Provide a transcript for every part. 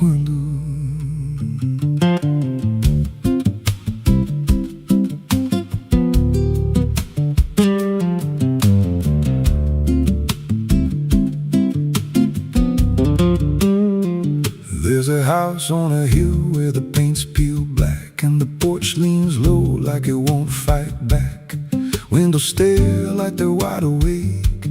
quando. There's a house on a hill where the paint's peeled black, and the porch leans low like it won't fight back. Windows stare like they're wide awake,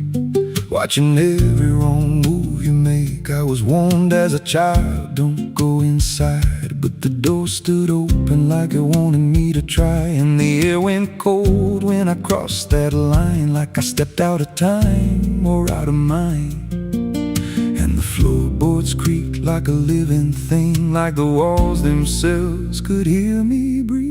watching every wrong move you make. I was warned as a child, don't go inside, but the door stood open like it wanted me to try. And the air went cold when I crossed that line, like I stepped out of time or out of mind. And the floorboards creaked like a living thing, like the walls themselves could hear me breathe.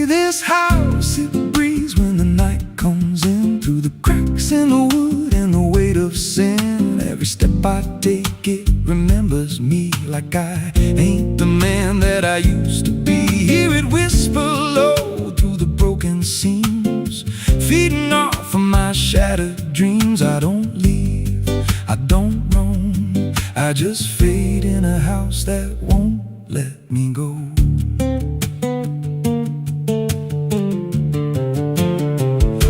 This house, it breathes when the night comes in, through the cracks in the wood and the weight of sin. Every step I take, it remembers me, like I ain't the man that I used to be. Hear it whisper low through the broken seams, feeding off of my shattered dreams. I don't leave, I don't roam, I just fade in a house that won't let me go.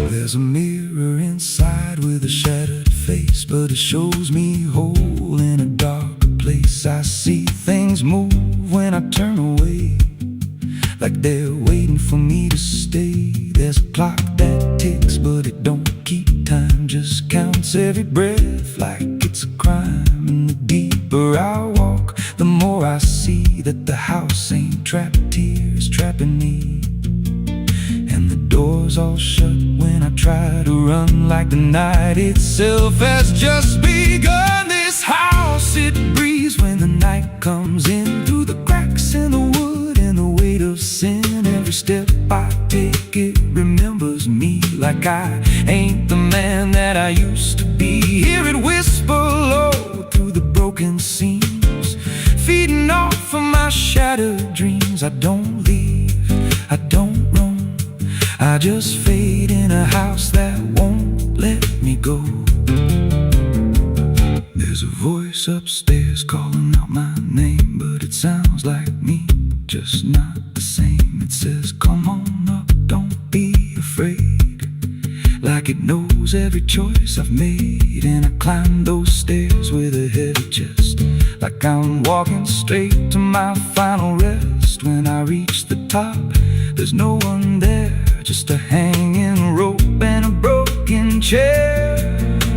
There's a mirror inside with a shattered face, but it shows me whole in a darker place. I see things move when I turn away, like they're waiting for me to stay. There's a clock that ticks, but it don't keep time, just counts every breath like it's a crime. And the deeper I walk, the more I see that the house ain't trapped here, it's trapping me. And the doors all shut when I try to run, like the night itself has just begun. This house, it breathes when the night comes in, through the cracks in the wood and the weight of sin. Every step I take, it remembers me, like I ain't the man that I used to be. Hear it whisper low through the broken seams, feeding off of my shattered dreams. I don't leave, I don't roam, I just fade in a house that won't let me go. There's a voice upstairs calling out my name, but it sounds like me, just not the same. It says, come on up, don't be afraid, like it knows every choice I've made. And I climb those stairs with a heavy chest, like I'm walking straight to my final rest. When I reach the top, there's no one there, just a hanging rope and a broken chair.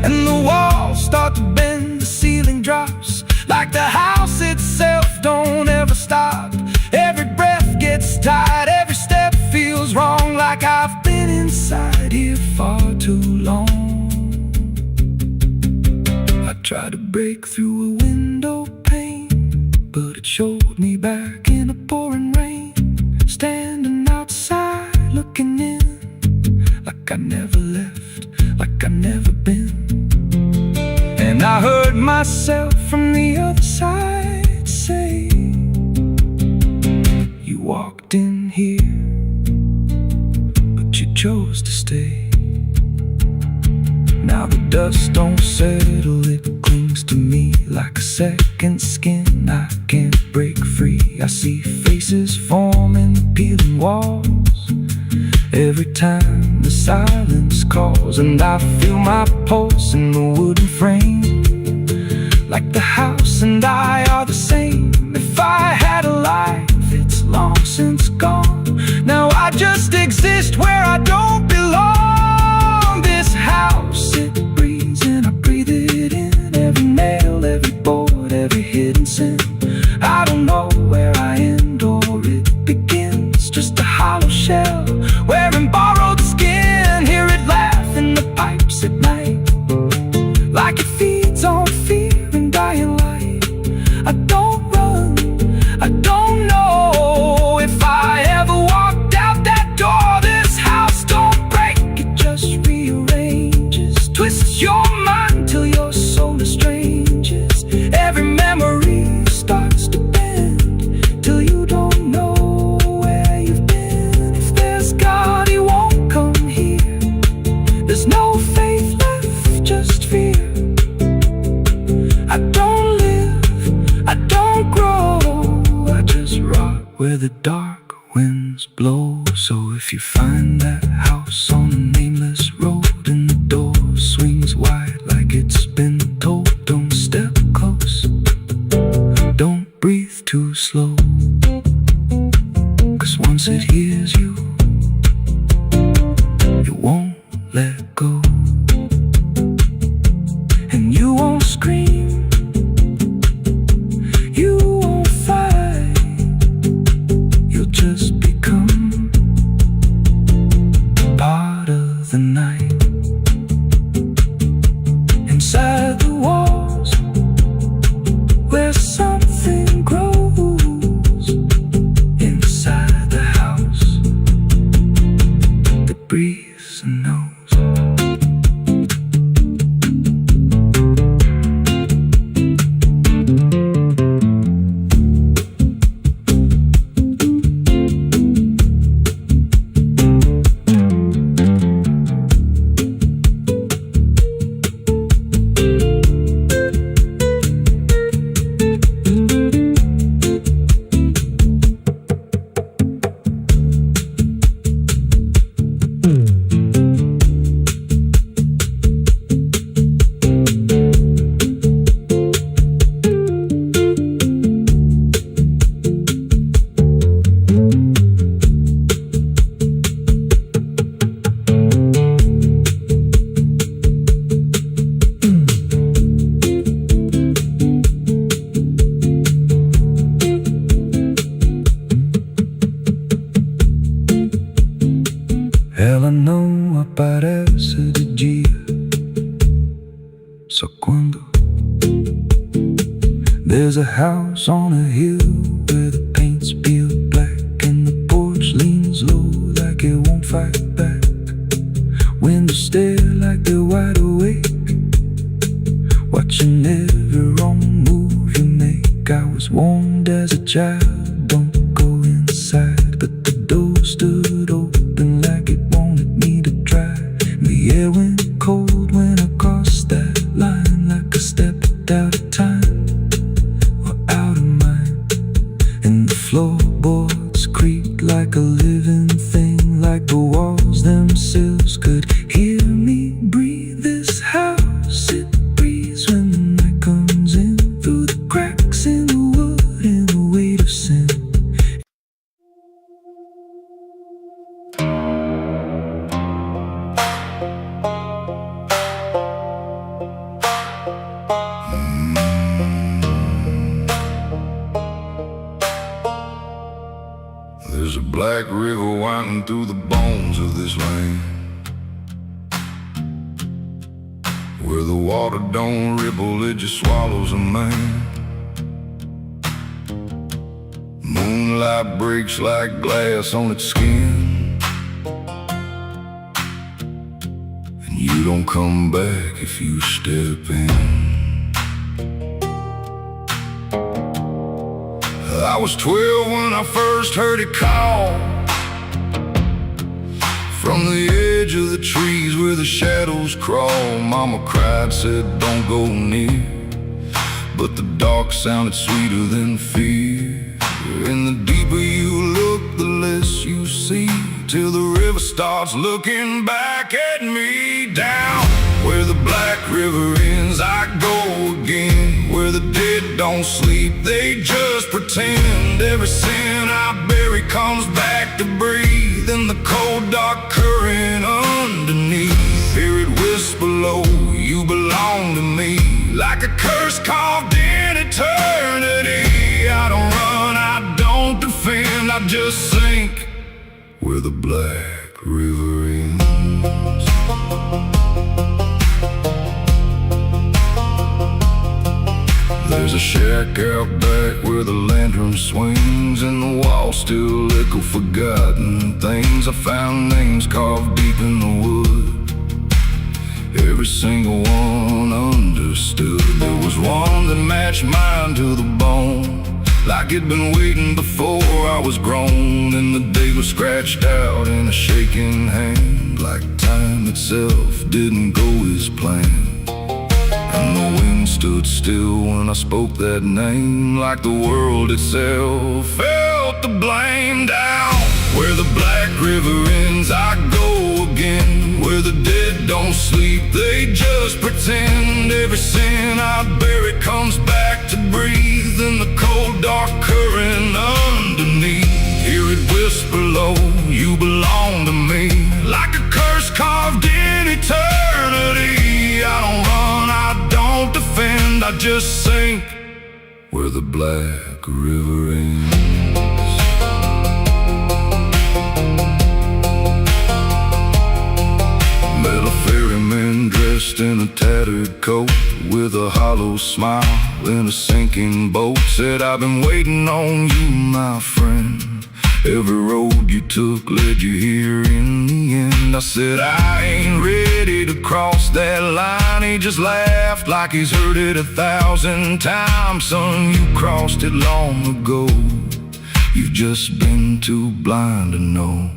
And the walls start to bend, the ceiling drops, like the house itself don't ever stop. Every breath gets tight, every step feels wrong, like I've been inside here far too long. I tried to break through a window pane, but it showed me back in the pouring rain, standing outside looking in, like I never left, like I never been. And I heard myself from the other side say, you walked in here, but you chose to stay. Now the dust don't settle, it clings to me like a second skin. I can't break free, I see faces forming the peeling walls every time the silence calls. And I feel my pulse in the wooden frame, like the house and I are the same. If I had a life, it's long since gone. Now I just exist where I don't belong. This house, it breathes and I breathe it in, every nail, every board, every hidden sin. I don't know where I end or it begins, just a hollow shell wearing borrowed skin. Hear it laugh in the pipes at night, like it feeds on fear and dying light. I don't run, I don't know if I ever walked out that door. This house don't break, it just rearranges, twists your mind till your soul estranges. Every memory starts to bend till you don't know where you've been. If there's God, he won't come here. There's no faith left, just fear. I don't live, where the dark winds blow. So if you find that house on a nameless road and the door swings wide like it's been told, don't step close, don't breathe too slow, 'cause once it hears you, it won't let go. And you won't scream, you won't fight, you'll just become part of the night. Inside the walls, where something grows, inside the house that breathes and knows. Ela não aparece de dia, só quando there's a house on a hill where the paint's peeled black and the porch leans low like it won't fight back. Windows stare like they're wide awake, watching every wrong move you make. I was warned as a child, don't go inside, but the door stood open like it wanted me to try. The air went cold when I crossed that line, like I stepped out of time or out of mind. And the floorboards creaked like a living thing, like the walls themselves could hear me breathe. This house, it breathes when the night comes in, through the cracks in the wood and the weight of sin. There's a black river winding through the bones of this land, where the water don't ripple, it just swallows a man. Moonlight breaks like glass on its skin, and you don't come back if you step in. I was 12 when I first heard it call, from the edge of the trees where the shadows crawl. Mama cried, said don't go near, but the dark sounded sweeter than fear. And the deeper you look, the less you see, till the river starts looking back at me. Down where the black river ends, I go again, where the dead don't sleep, they just pretend. Every sin I bury comes back to breathe in the cold dark current underneath. Hear it whisper low, you belong to me, like a curse carved in eternity. I don't run, I don't defend, I just sink where the black river ends. There's a shack out back where the lantern swings, and the walls still echo forgotten things. I found names carved deep in the wood, every single one understood. There was one that matched mine to the bone, like it'd been waiting before I was grown. And the day was scratched out in a shaking hand, like time itself didn't go as planned. And the wind stood still when I spoke that name, like the world itself felt put the blame down. Where the black river ends, I go again. Where the dead don't sleep, they just pretend. Every sin I bury comes back to breathe in the cold dark current underneath. Hear it whisper low, you belong to me, like a curse carved in eternity. I don't run, I don't defend, I just sink where the black river ends. Met a ferryman dressed in a tattered coat, with a hollow smile in a sinking boat. Said, I've been waiting on you, my friend. Every road you took led you here in the end. I said, I ain't ready to cross that line. He just laughed like he's heard it 1,000 times. Son, you crossed it long ago. You've just been too blind to know.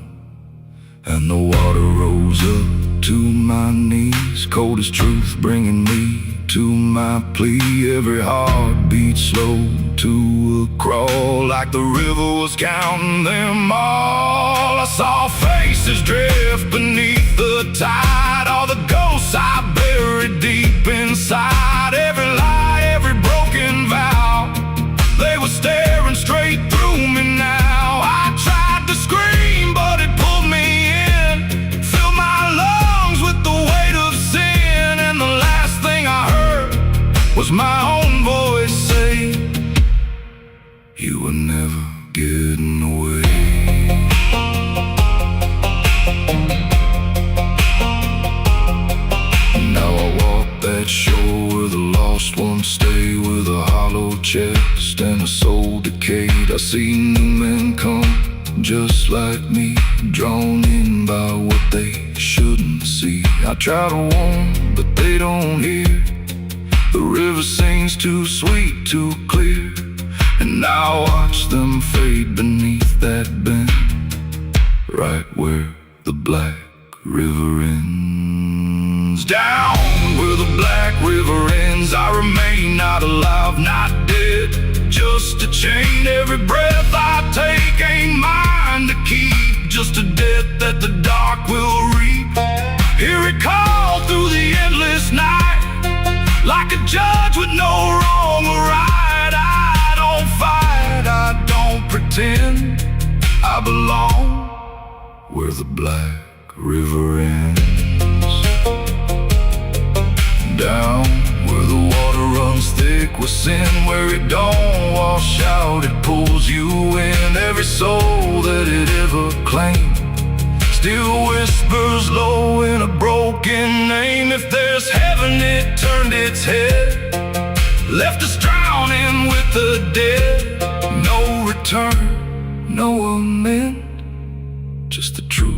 And the water rose up to my knees, cold as truth, bringing me to my plea. Every heartbeat slow to a crawl, like the river was counting them all. I saw faces drift beneath the tide, all the ghosts I buried deep inside. Every lie, every broken vow, they were staring straight through me now. I tried to scream, but it pulled me in, filled my lungs with the weight of sin. And the last thing I heard was my own voice say, you were never getting away. Now I walk that shore where the lost ones stay, with a hollow chest and a soul decayed. I see new men come just like me, drawn in by what they shouldn't see. I try to warn, but they don't hear. The river sings too sweet, too clear, and I watch them fade beneath that bend, right where the black river ends. Down where the black river ends, I remain not alive, not dead, just a chain. Every breath I take ain't mine to keep, just a death that the dark will reap. Hear it call through the endless night, like a judge with no wrong or right. I don't fight, I don't pretend, I belong where the black river ends. Down where the water runs thick with sin, where it don't wash out, it pulls you in. Every soul that it ever claimed still whispers low in a broken name. If there's heaven, it turned its head, left us drowning with the dead. No return, no amend, just the truth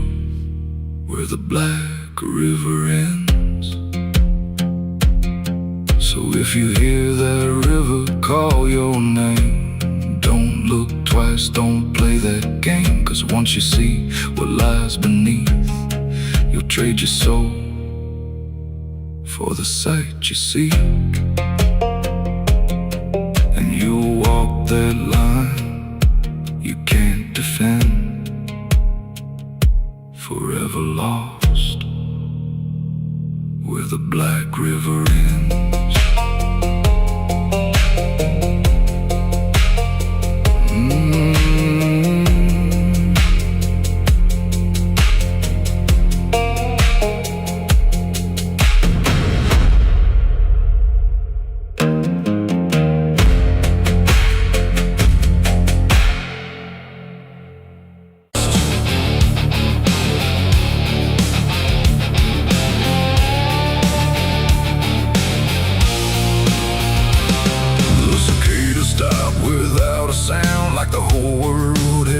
where the black river ends. So if you hear that river call your name, don't look twice, don't play that game. 'Cause once you see what lies beneath, you'll trade your soul for the sight you seek. And you'll walk that line you can't defend, forever lost where the black river ends.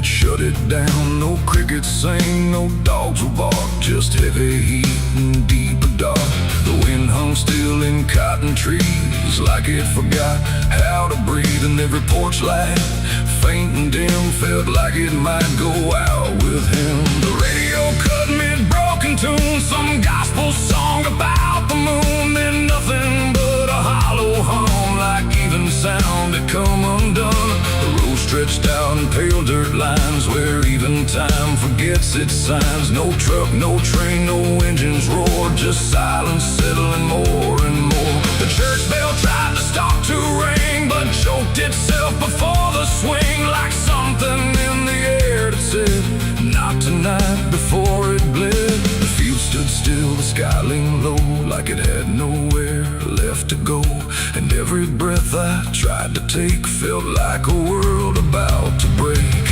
Shut it down, no crickets sing, no dogs will bark, just heavy heat and deeper dark. The wind hung still in cotton trees, like it forgot how to breathe. And every porch light, faint and dim, felt like it might go out with him. The radio cut mid-broken tune, some gospel song about the moon. Then nothing but a hollow hum, like even sound had come undone. The road stretched out in pale dirt when time forgets its signs. No truck, no train, no engines roar, just silence settling more and more. The church bell tried to stop to ring, but choked itself before the swing, like something in the air that said, not tonight, before it bled. The field stood still, the sky leaned low, like it had nowhere left to go. And every breath I tried to take felt like a world about to break.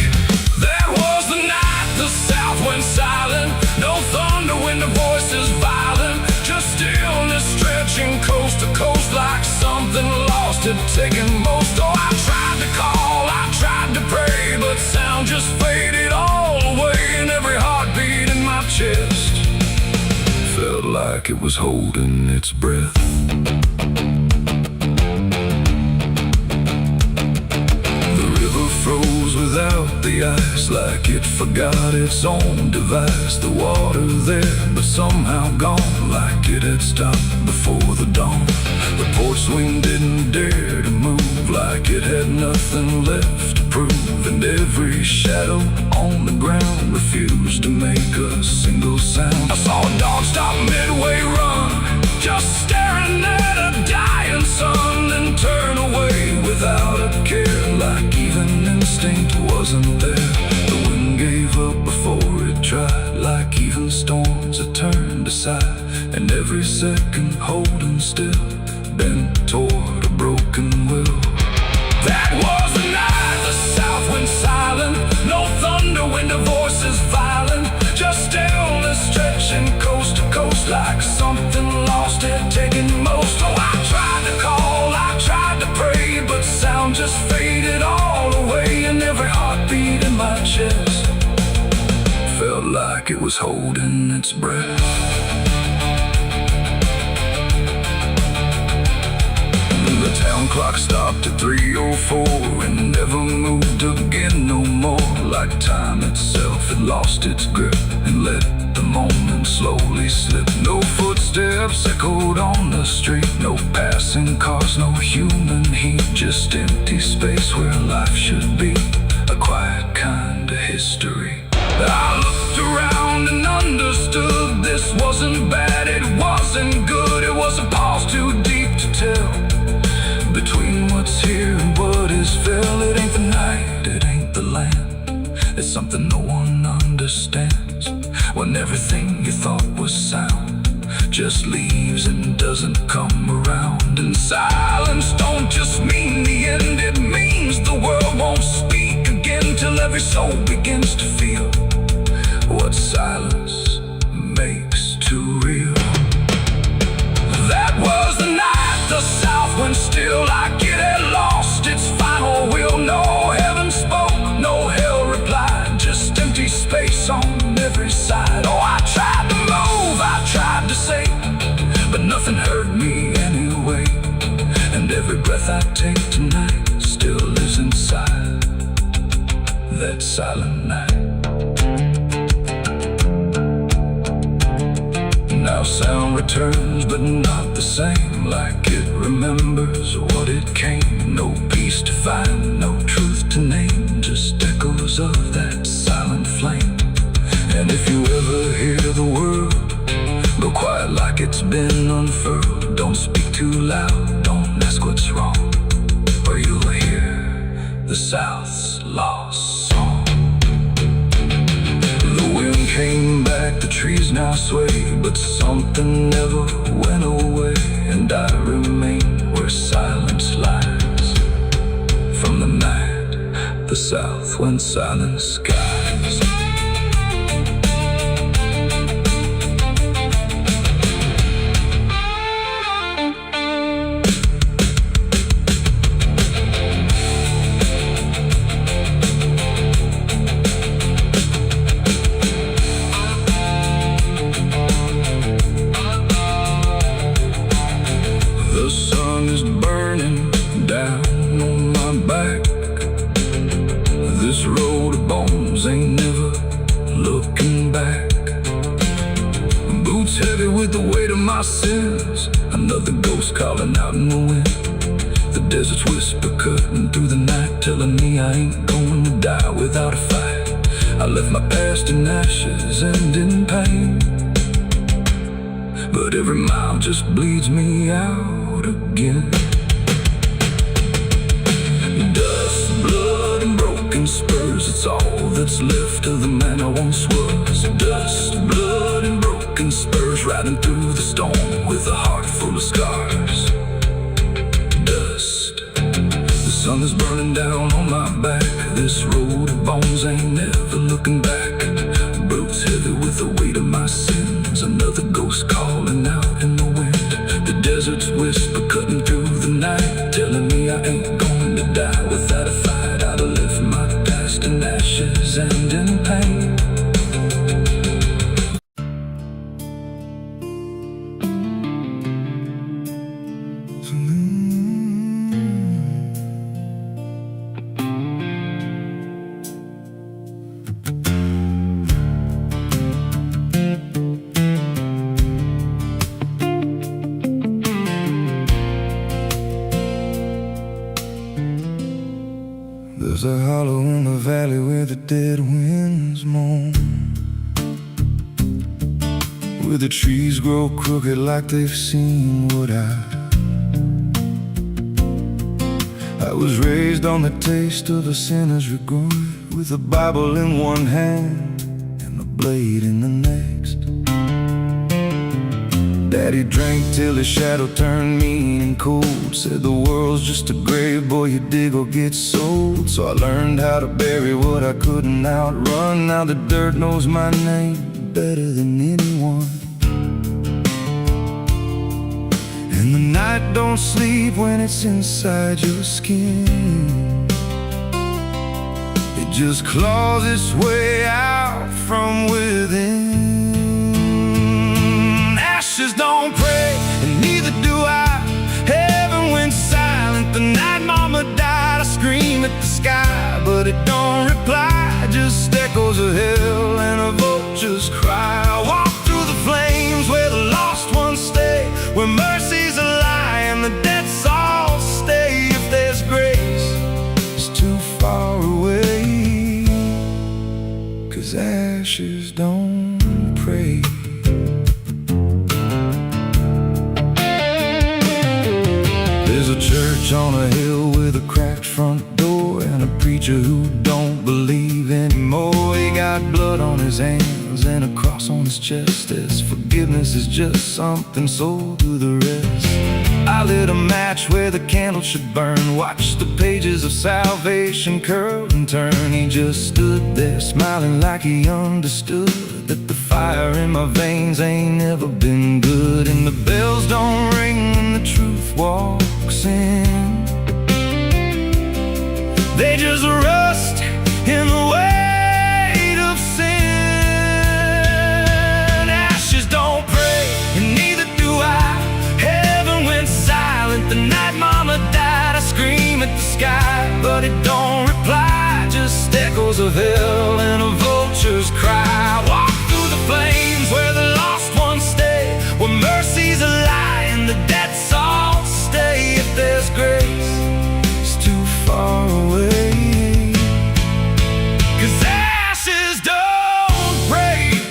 That was the night the South went silent. No thunder when the voices violent, just stillness stretching coast to coast, like something lost had taken most. Oh, I tried to call, I tried to pray, but sound just faded all away. And every heartbeat in my chest felt like it was holding its breath. Froze without the ice, like it forgot its own device. The water there, but somehow gone, like it had stopped before the dawn. The porch swing didn't dare to move, like it had nothing left to prove. And every shadow on the ground refused to make a single sound. I saw a dog stop midway run, just staring at a dying sun, then turn away without a care, like even instinct wasn't there. The wind gave up before it tried, like even storms had turned aside. And every second holding still, bent toward a broken will. That was the night the South went silent. No thunder when the voices violent, just stillness stretching coast to coast, like something lost had taken most. Oh, I tried to call, I tried to pray, but sound just faded all away. And every heartbeat in my chest felt like it was holding its breath. The town clock stopped at 3:04 and never moved again no more, like time itself had lost its grip and let the moment slowly slip. No footsteps echoed on the street, no passing cars, no human heat, just empty space where life should be, a quiet kind of history. I looked around and understood this wasn't bad, it wasn't good, it was a pause too deep to tell. Between what's here and what is fell, it ain't the night, it ain't the land. It's something no one understands, when everything you thought was sound just leaves and doesn't come around. And silence don't just mean the end, it means the world won't speak again, till every soul begins to feel what silence makes too real. That was the night the South went still, like it had lost its final will. No heaven spoke, no hell replied, just empty space on every side. Oh, I tried to move, I tried to say, but nothing heard me anyway. And every breath I take tonight still lives inside that silent night. Now sound returns, but not the same, like it remembers what it came. No peace to find, no truth to name, just echoes of that silent flame. And if you ever hear the word, go quiet like it's been unfurled. Don't speak too loud, don't ask what's wrong, or you'll hear the South's lost song. The wind came back, the trees now sway, but something never went away. And I remain where silence lies, from the night the South went silent skies. The sun is burning down on my back. This road of bones ain't never looking back. Boots heavy with the weight of my sins, another ghost calling out in the wind. The desert's whisper cutting through the night, telling me I ain't going to die without a fight. I left my past in ashes and in pain, but every mile just bleeds me out again. Dust, blood, and broken spurs, it's all that's left of the man I once was. Dust, blood, and broken spurs, riding through the storm with a heart full of scars. Dust, the sun is burning down on my back. This road of bones ain't never looking back. Boots heavy with the weight of my sins. Another ghost calling out in the wind. The desert's whisper cutting through the night, telling me I ain't going to die without a fight. I'd have left my past in ashes and in pain. There's a hollow in the valley where the dead winds moan, where the trees grow crooked like they've seen what I was raised on the taste of a sinner's regret, with a Bible in one hand and a blade in the next. Daddy drank till his shadow turned mean and cold, said the world's just a grave, boy, you dig or get sold. So I learned how to bury what I couldn't outrun. Now the dirt knows my name better than anyone, and the night don't sleep when it's inside your skin. It just claws its way out from within. Ashes don't pray, and neither do I. Heaven went silent the night mama died. I scream at the sky, but it don't reply. Just echoes of hell and a vulture's cry. I walk through the flames where the lost ones stay, where mercy's a lie and the dead souls stay. If there's grace, it's too far away, 'cause ashes don't pray. There's a church on a hill with a cracked front door, and a preacher who don't believe anymore. He got blood on his hands and a cross on his chest, as forgiveness is just something sold to the rest. I lit a match where the candle should burn, watched the pages of salvation curl and turn. He just stood there smiling like he understood that the fire in my veins ain't never been good. And the bells don't ring when the truth walks in, they just rust in the weight of sin. Ashes don't pray, and neither do I. Heaven went silent the night mama died. I scream at the sky, but it don't reply. Just echoes of hell and a vulture's cry. Walk through the flames where the lost ones stay, where mercy's a lie and the dead souls stay. If there's grace, it's too far away, 'cause ashes don't break.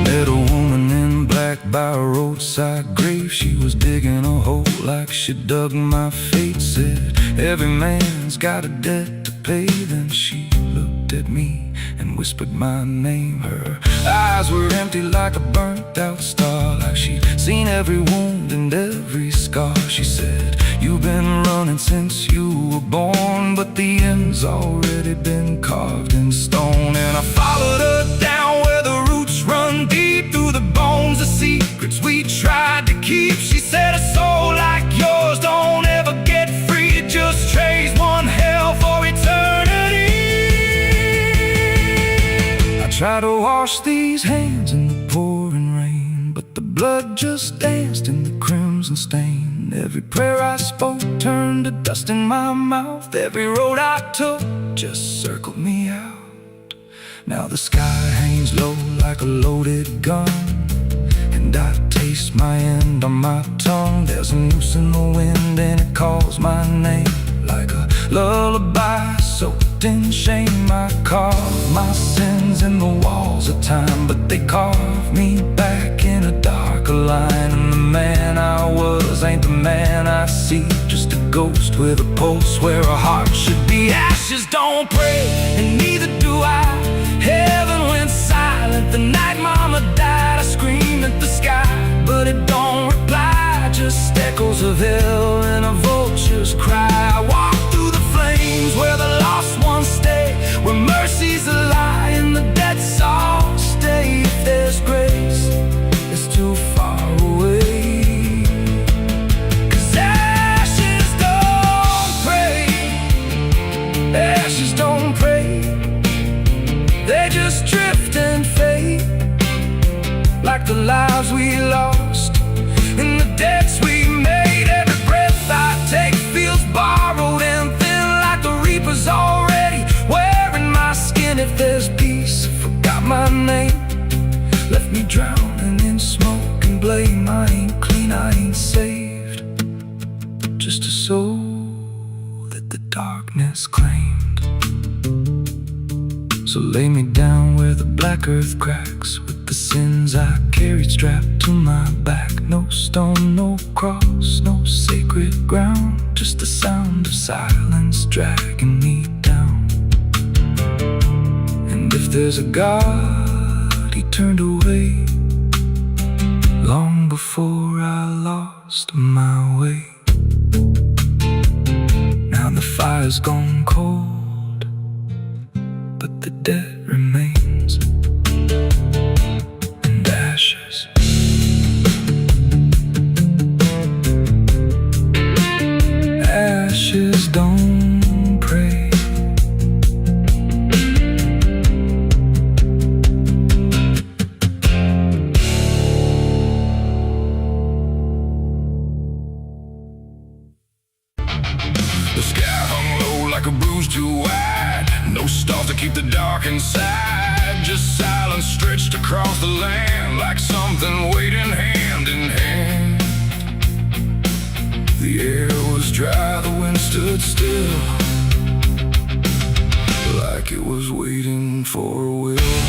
Met a woman in black by a roadside grave. She was digging a hole like she dug my fate. Said every man's got a debt to pay. Then she looked at me and whispered my name. Her eyes were empty like a burnt out star, like she'd seen every wound and every scar. She said, you've been running since you were born, but the end's already been carved in stone. And I followed her down where the roots run deep through the bones, the secrets we tried to keep. She said, a soul like yours don't ever get free. It just trades one hell for eternity. I try to wash these hands in the pouring rain, but the blood just danced in the crimson stain. Every prayer I spoke turned to dust in my mouth. Every road I took just circled me out. Now the sky hangs low like a loaded gun, and I taste my end on my tongue. There's a noose in the wind and it calls my name like a lullaby soaked in shame. I carve my sins in the walls of time, but they carve me back in a darker line. And the man I was ain't the man I see, just a ghost with a pulse where a heart should be. Ashes don't pray, and neither do I. Heaven went silent the night mama died. I scream at the sky, but it don't reply, just echoes of hell and a vulture's cry. I walk through the flames where the lost ones stay, where mercy's a lie and the dead all stay. If there's grace, it's too far away. 'Cause ashes don't pray, ashes don't pray. They just drift and fade, like the lives we lost and the debts we made. Every breath I take feels borrowed and thin, like the reaper's already wearing my skin. If there's peace, forgot my name, left me drowning in smoke and blame. I ain't clean, I ain't saved, just a soul that the darkness claimed. So lay me down where the black earth cracks, with the sins I carried strapped to my back. No stone, no cross, no sacred ground, just the sound of silence dragging me down. And if there's a God, he turned away long before I lost my way. Now the fire's gone cold, but the debt remains, and ashes. Ashes don't pray. The sky hung low like a bruise too wide, no stars to keep the dark inside, just silence stretched across the land, like something waiting hand in hand. The air was dry, the wind stood still, like it was waiting for a will.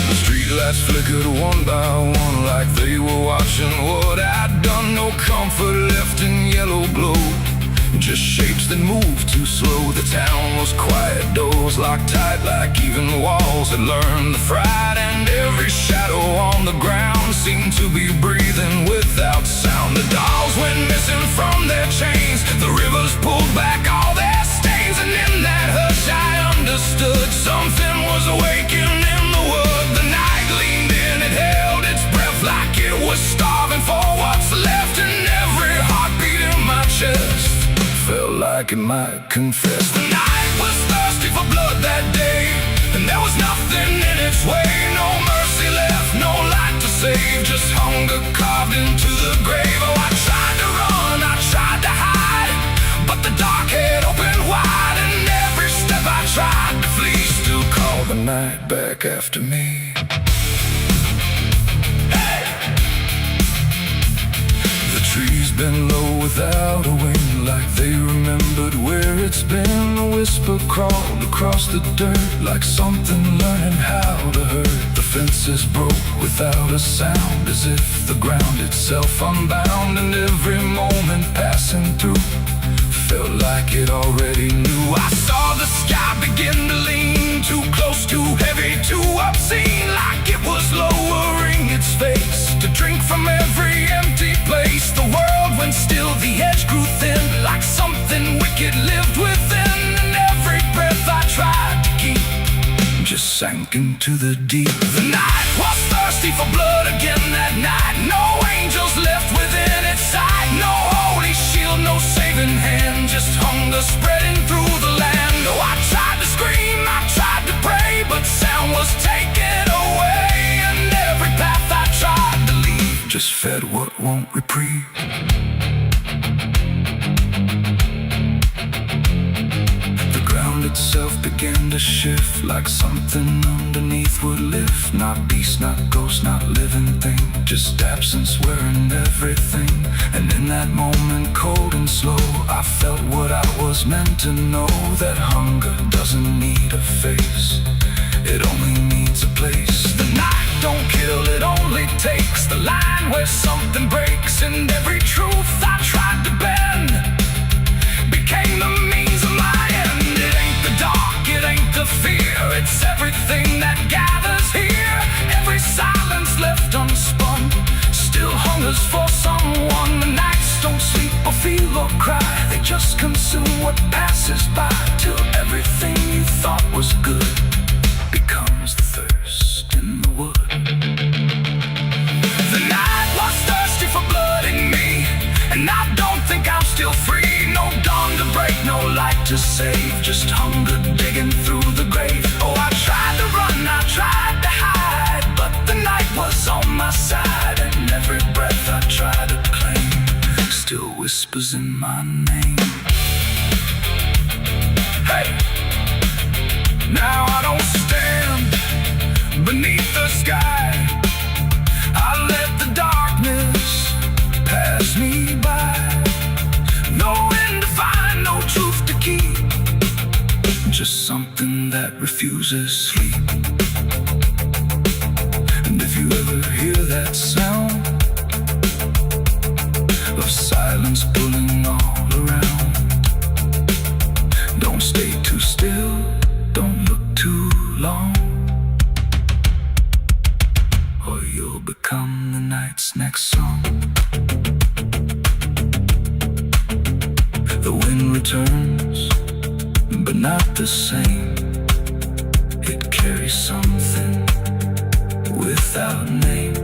The streetlights flickered one by one, like they were watching what I'd done. No comfort left in yellow glow, just shapes that moved too slow. The town was quiet, doors locked tight, like even walls had learned the fright. And every shadow on the ground seemed to be breathing without sound. The dolls went missing from their chains, the rivers pulled back all their stains. And in that hush I understood something was awakening in the wood. The night leaned in, it held its breath like it was starving for what's left. And every heartbeat in my chest felt like it might confess. The night was thirsty for blood that day, and there was nothing in its way. No mercy left, no light to save, just hunger carved into the grave. Oh, I tried to run, I tried to hide, but the dark had opened wide. And every step I tried to flee still called the night back after me. Trees been low without a wing, like they remembered where it's been. A whisper crawled across the dirt, like something learning how to hurt. The fences broke without a sound, as if the ground itself unbound. And every moment passing through felt like it already knew. I saw the sky begin to lean, too close, too heavy, too obscene, like it was lowering its face to drink from every empty place. The world went still, the edge grew thin, like something wicked lived within. And every breath I tried to keep just sank into the deep. The night was thirsty for blood again that night. No angels left within its sight, no holy shield, no saving hand, just hunger spreading through the land. Oh, I tried to scream, I tried to pray, but sound was taken away. And every path I tried to leave just fed what won't reprieve. The ground itself began to shift, like something underneath would lift. Not beast, not ghost, not living thing, just absence wearing everything. And in that moment, cold and slow, I felt what I was meant to know, that hunger doesn't need a face, it only needs a place. The night don't kill, it only takes the line where something breaks, and every truth I tried to bend became the means of my end. It ain't the dark, it ain't the fear, it's everything that gathers here. Every silence left unspun still hungers for someone. The nights don't sleep or feel or cry, they just consume what passes by, till everything you thought was good becomes the thirst in the wood. The night was thirsty for blood in me, and I don't think I'm still free. No dawn to break, no light to save, just hunger digging through the grave. Oh, I tried to run, I tried to hide, but the night was on my side, and every breath I tried to claim still whispers in my name. Hey! Now I don't stand beneath the sky, I let the darkness pass me by. No end to find, no truth to keep, just something that refuses sleep. And if you ever hear that sound of silence pulling all around, don't stay too still, don't look too long, or you'll become the night's next song. The wind returns, but not the same. It carries something without name,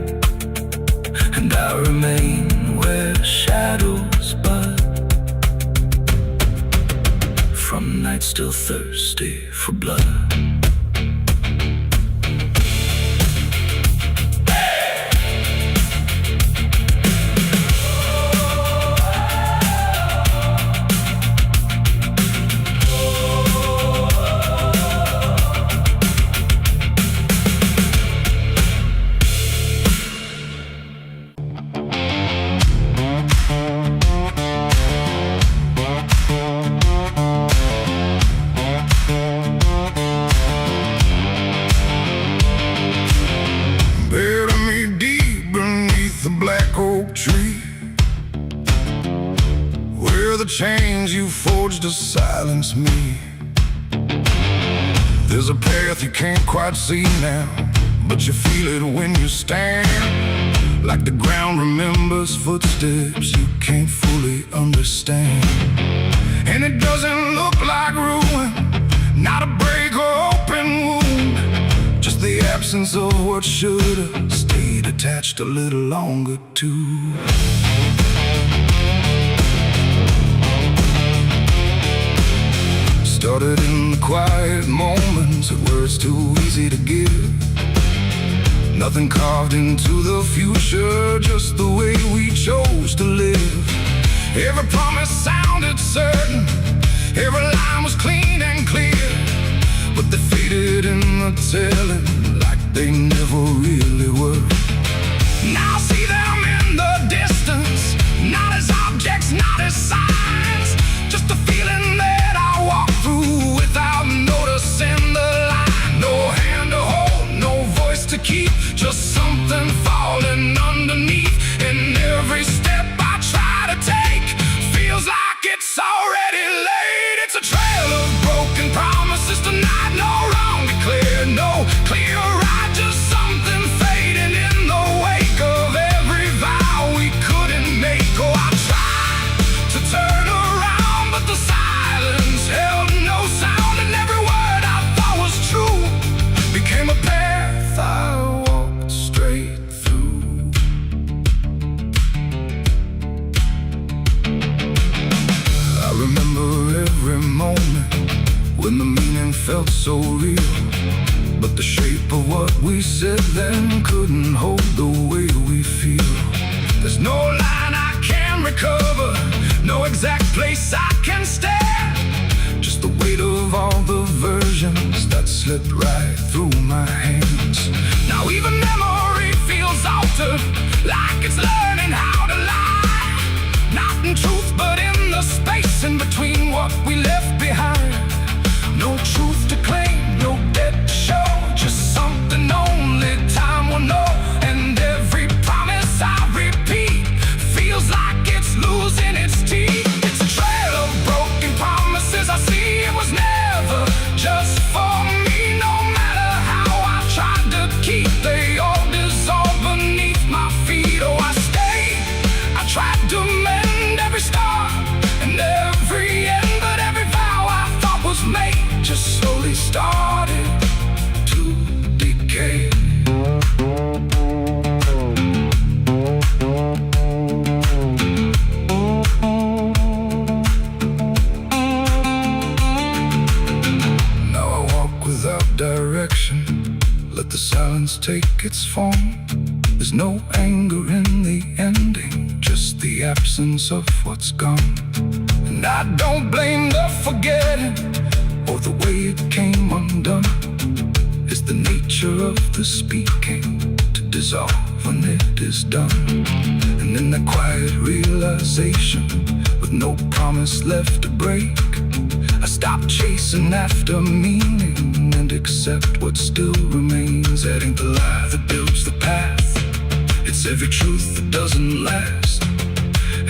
and I remain where shadows bud, from nights still thirsty for blood. Tree, where the chains you forged to silence me. There's a path you can't quite see now, but you feel it when you stand, like the ground remembers footsteps you can't fully understand. And it doesn't look like ruin, not a break or open wound, just the absence of what should've stayed attached a little longer too. Started in the quiet moments where it's too easy to give. Nothing carved into the future, just the way we chose to live. Every promise sounded certain, every line was clean and clear, but they faded in the telling like they never really were. Now I see them in the distance, not as objects, not as signs, just a feeling that I walk through without noticing the line. No hand to hold, no voice to keep, just something falling underneath. And every step I try to take feels like it's already late. It's a trail of broken promises tonight, no wrong declared, no clear right, just something fading in the wake of every vow we couldn't make. Oh, I tried to turn around, but the silence held no sound, and every word I thought was true became a path I walked straight through. I remember every moment when the meaning felt so real, but the shape of what we said then couldn't hold the way we feel. There's no line I can recover, no exact place I can stand, just the weight of all the slipped right through my hands. Now even memory feels altered, like it's learning how to lie. Not in truth, but in the space in between what we left behind. No truth to claim, no debt to show, just something only time will know. And every promise I repeat feels like it's losing its teeth. It's a trail of broken promises I see. It was never just for me. No matter how I tried to keep, they all dissolve beneath my feet. Oh, I stayed, I tried to mend every star and every end, but every vow I thought was made just slowly started to decay. Now I walk without direction, let the silence take its form. There's no anger in the ending, just the absence of what's gone. And I don't blame the forgetting or the way it came undone. It's the nature of the speaking to dissolve when it is done. And in the quiet realization, with no promise left to break, I stop chasing after meaning and accept what still remains. That ain't the lie that builds the path, it's every truth that doesn't last.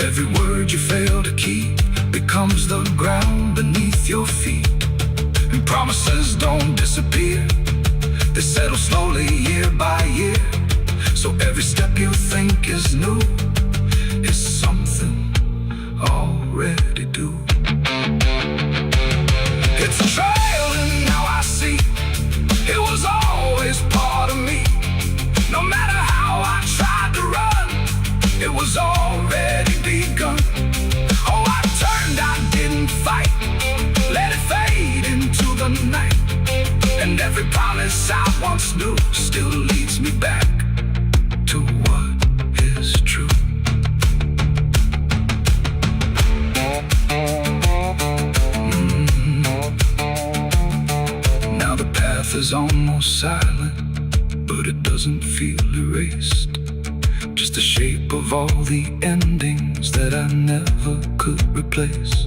Every word you fail to keep becomes the ground beneath your feet. And promises don't disappear, they settle slowly year by year. So every step you think is new is something already due. It's a trail and now I see it was always part of me. No matter how I tried to run, it was already begun. Oh, I turned, I didn't fight, let it fade into the night. And every promise I once knew still leads me back to what is true. Now the path is almost silent, but it doesn't feel erased. Just the shape of all the endings that I never could replace.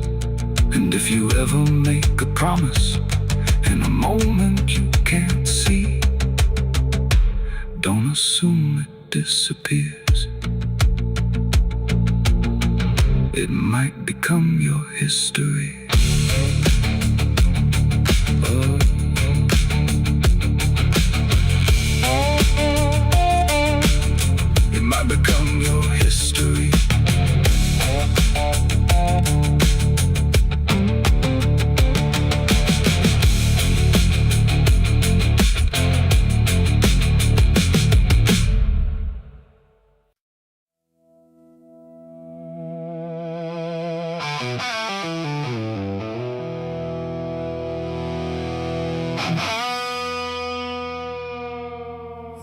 And if you ever make a promise in a moment you can't see, don't assume it disappears. It might become your history. Oh. It might become your history.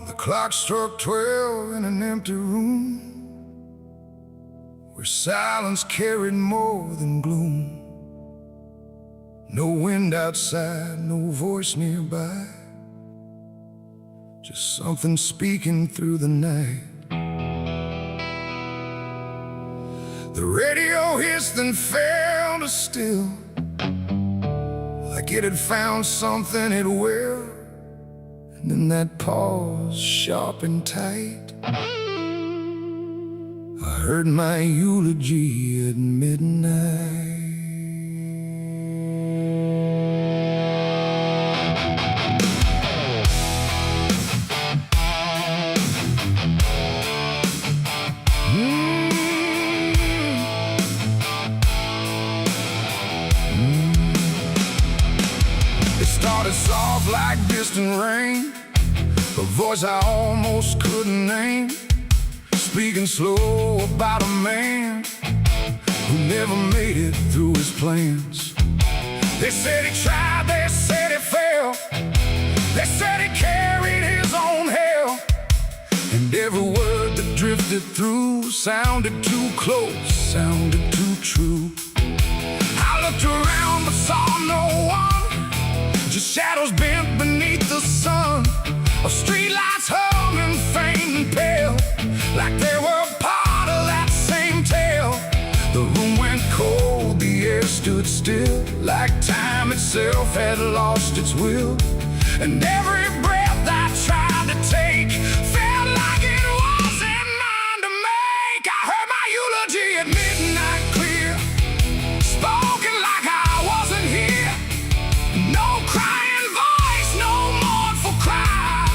The clock struck 12 in an empty room, where silence carried more than gloom. No wind outside, no voice nearby, just something speaking through the night. The radio hissed and fell to still, like it had found something it will. And in that pause, sharp and tight, I heard my eulogy at midnight. It started soft like distant rain, a voice I almost couldn't name, speaking slow about a man who never made it through his plans. They said he tried, they said he failed, they said he carried his own hell. And every word that drifted through sounded too close, sounded too true. I looked around but saw no one, just shadows bent beneath the sun, of streetlights humming faint and pale, like they were part of that same tale. The room went cold, the air stood still, like time itself had lost its will. And every breath I tried to take felt like it wasn't mine to make. I heard my eulogy at midnight clear, spoken like I wasn't here. No crying voice, no mournful cry,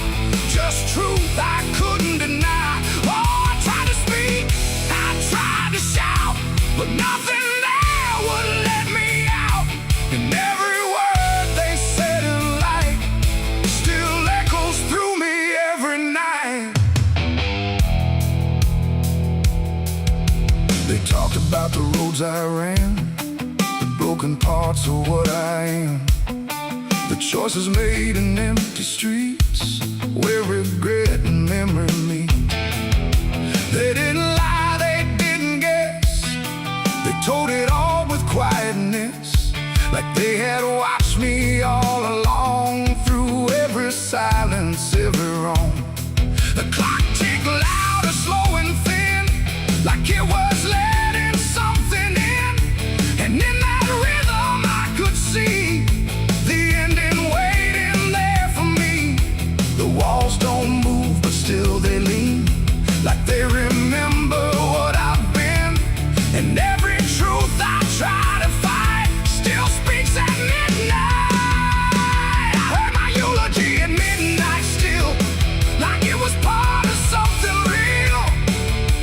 just truth I couldn't deny. Oh, I tried to speak, I tried to shout, but nothing there would let me out. And every word they said in light still echoes through me every night. They talked about the roads I ran, the broken parts of what I am, the choices made in empty streets where regret and memory meet. They didn't lie, they didn't guess, they told it all with quietness, like they had watched me all along, through every silence, every wrong. The clock ticked loud, slow and thin, like it was letting something in. And in that rhythm I could see the ending waiting there for me. The walls don't move, but still they lean, like they remember what I've been. And every truth I try to fight still speaks at midnight. I heard my eulogy at midnight still, like it was part of something real.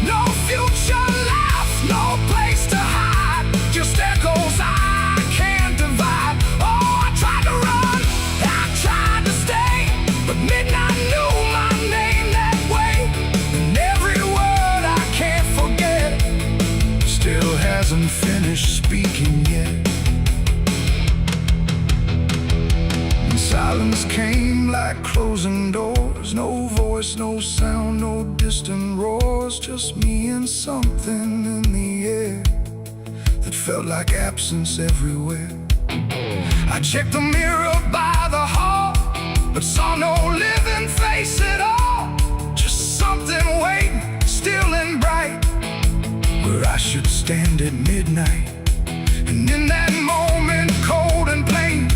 No future left, no place to hide, just echoes I can't divide. Oh, I tried to run, I tried to stay, but midnight knew my name that way. And every word I can't forget still hasn't finished speaking yet. And silence came like closing doors, no voice, no sound, no distant roars, just me and something in the air that felt like absence everywhere. I checked the mirror by the hall, but saw no living face at all, just something waiting, still and bright, where I should stand at midnight. And in that moment, cold and plain,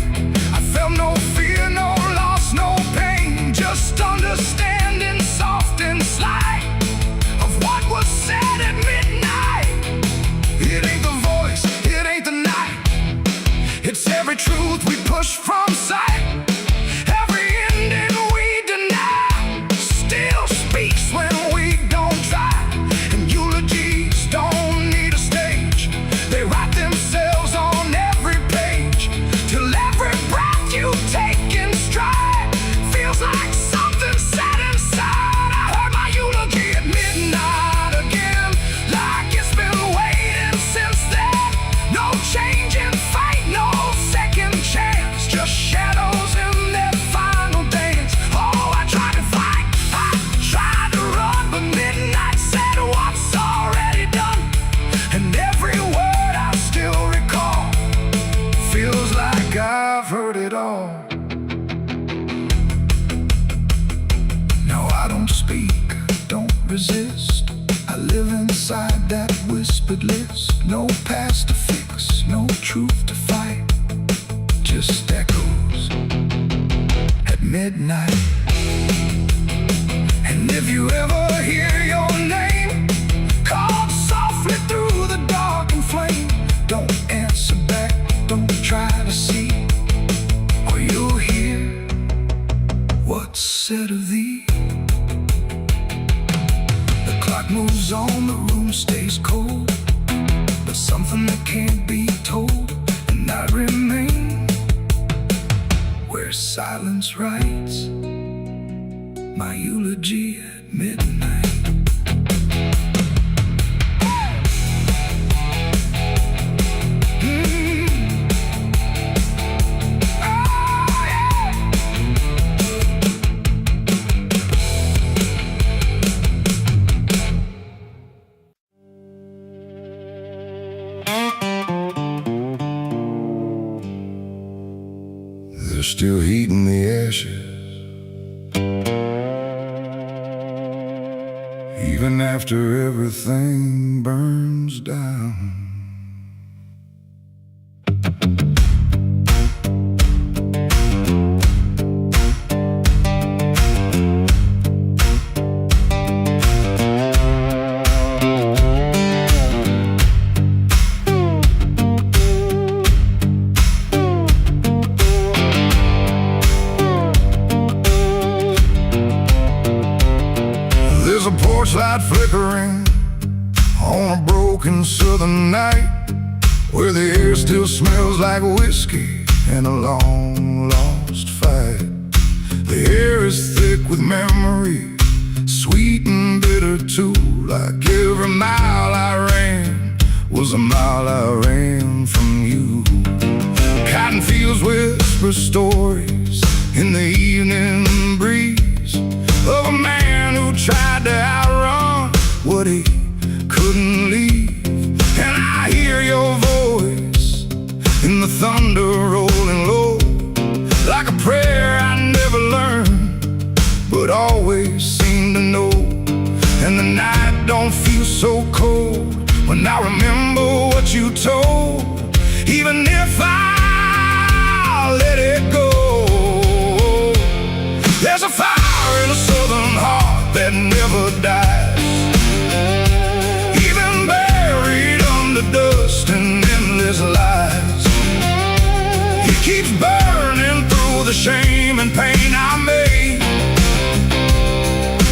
I felt no fear, no loss, no pain, just understanding, soft and slight, of what was said at midnight. It ain't the voice, it ain't the night, it's every truth we push from sight. Every ending we deny still speaks when we don't try. And eulogies don't need a stage, they write themselves on every page, till every breath you take in stride feels like something set inside. I heard my eulogy at midnight again, like it's been waiting since then. No change in fate, no second chance, just shadows in their final dance. Oh, I tried to fight, I tried to run, but midnight said what's already done. And every word I still recall feels like I've heard it all. Now I don't speak, don't resist, I live inside that whispered list. No past to fix, no truth to fight, just echoes at midnight. And if you ever hear your name called softly through the dark and flame, don't answer back, don't try to see, or you'll hear what's said of thee. The clock moves on, the room stays cold, but something that can't be told. And I remain where silence writes my eulogy at midnight. still heating the ashes, even after everything burns down. There's a porch light flickering on a broken southern night, where the air still smells like whiskey and a long lost fight. The air is thick with memory, sweet and bitter too. Like every mile I ran was a mile I ran from you. Cotton fields whisper stories in the evening breeze of a man who tried to outrun what he couldn't leave. And I hear your voice in the thunder rolling low, like a prayer I never learned but always seem to know. And the night don't feel so cold when I remember what you told, even if I let it go. There's a fire in a southern heart that never dies, even buried under dust and endless lies. It keeps burning through the shame and pain I made,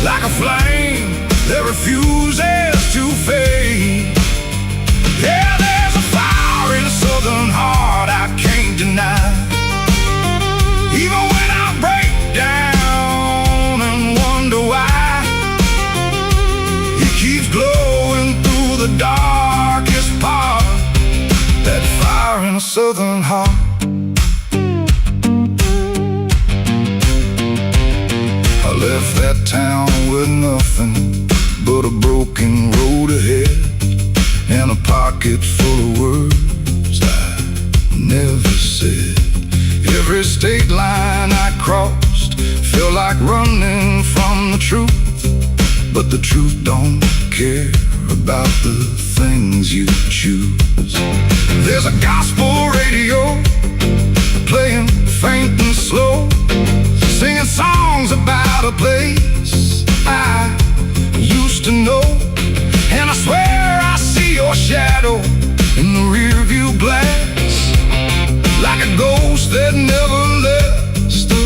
like a flame that refuses to fade. Yeah, there's a fire in a southern heart I can't deny, even when I break down and wonder why. It keeps glowing through the darkest part, that fire in a southern heart. I left that town with nothing but a broken road ahead, and a pocket full of words I never said. Every state line I crossed felt like running from the truth, but the truth don't care about the things you choose. There's a gospel radio playing faint and slow, singing songs about a place I used to know. And I swear I see your shadow in the rearview glass, like a ghost that never lets the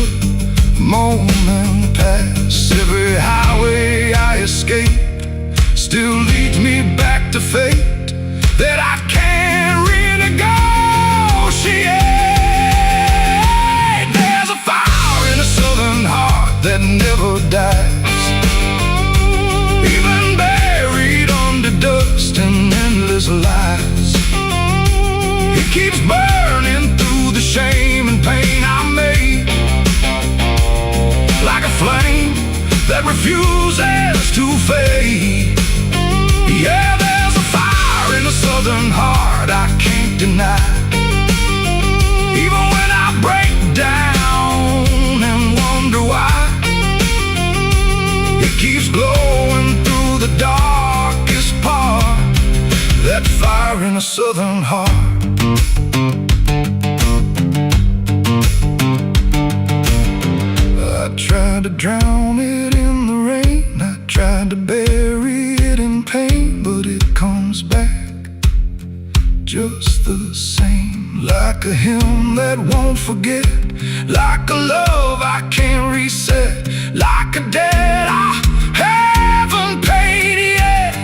moment pass. Every highway I escape still leads me back to fate that I can't renegotiate. There's a fire in a southern heart that never dies, even buried under dust and endless lies. It keeps burning through the shame and pain I made, like a flame that refuses to fade. Yeah, there's a fire in a southern heart I can't deny, even when I break down and wonder why. It keeps glowing through the darkest part, that fire in a southern heart. I tried to drown it in the rain, I tried to bury it in pain, but it comes back just the same, like a hymn that won't forget, like a love I can't reset, like a debt I haven't paid yet.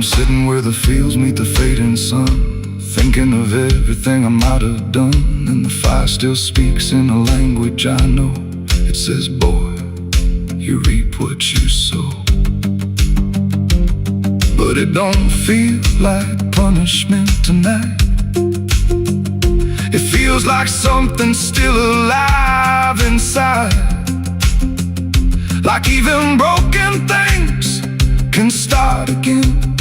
Sitting where the fields meet the fading sun, thinking of everything I might have done, and the fire still speaks in a language I know. It says, boy, you reap what you sow. but it don't feel like punishment tonight. It feels like something's still alive inside, like even broken things can start again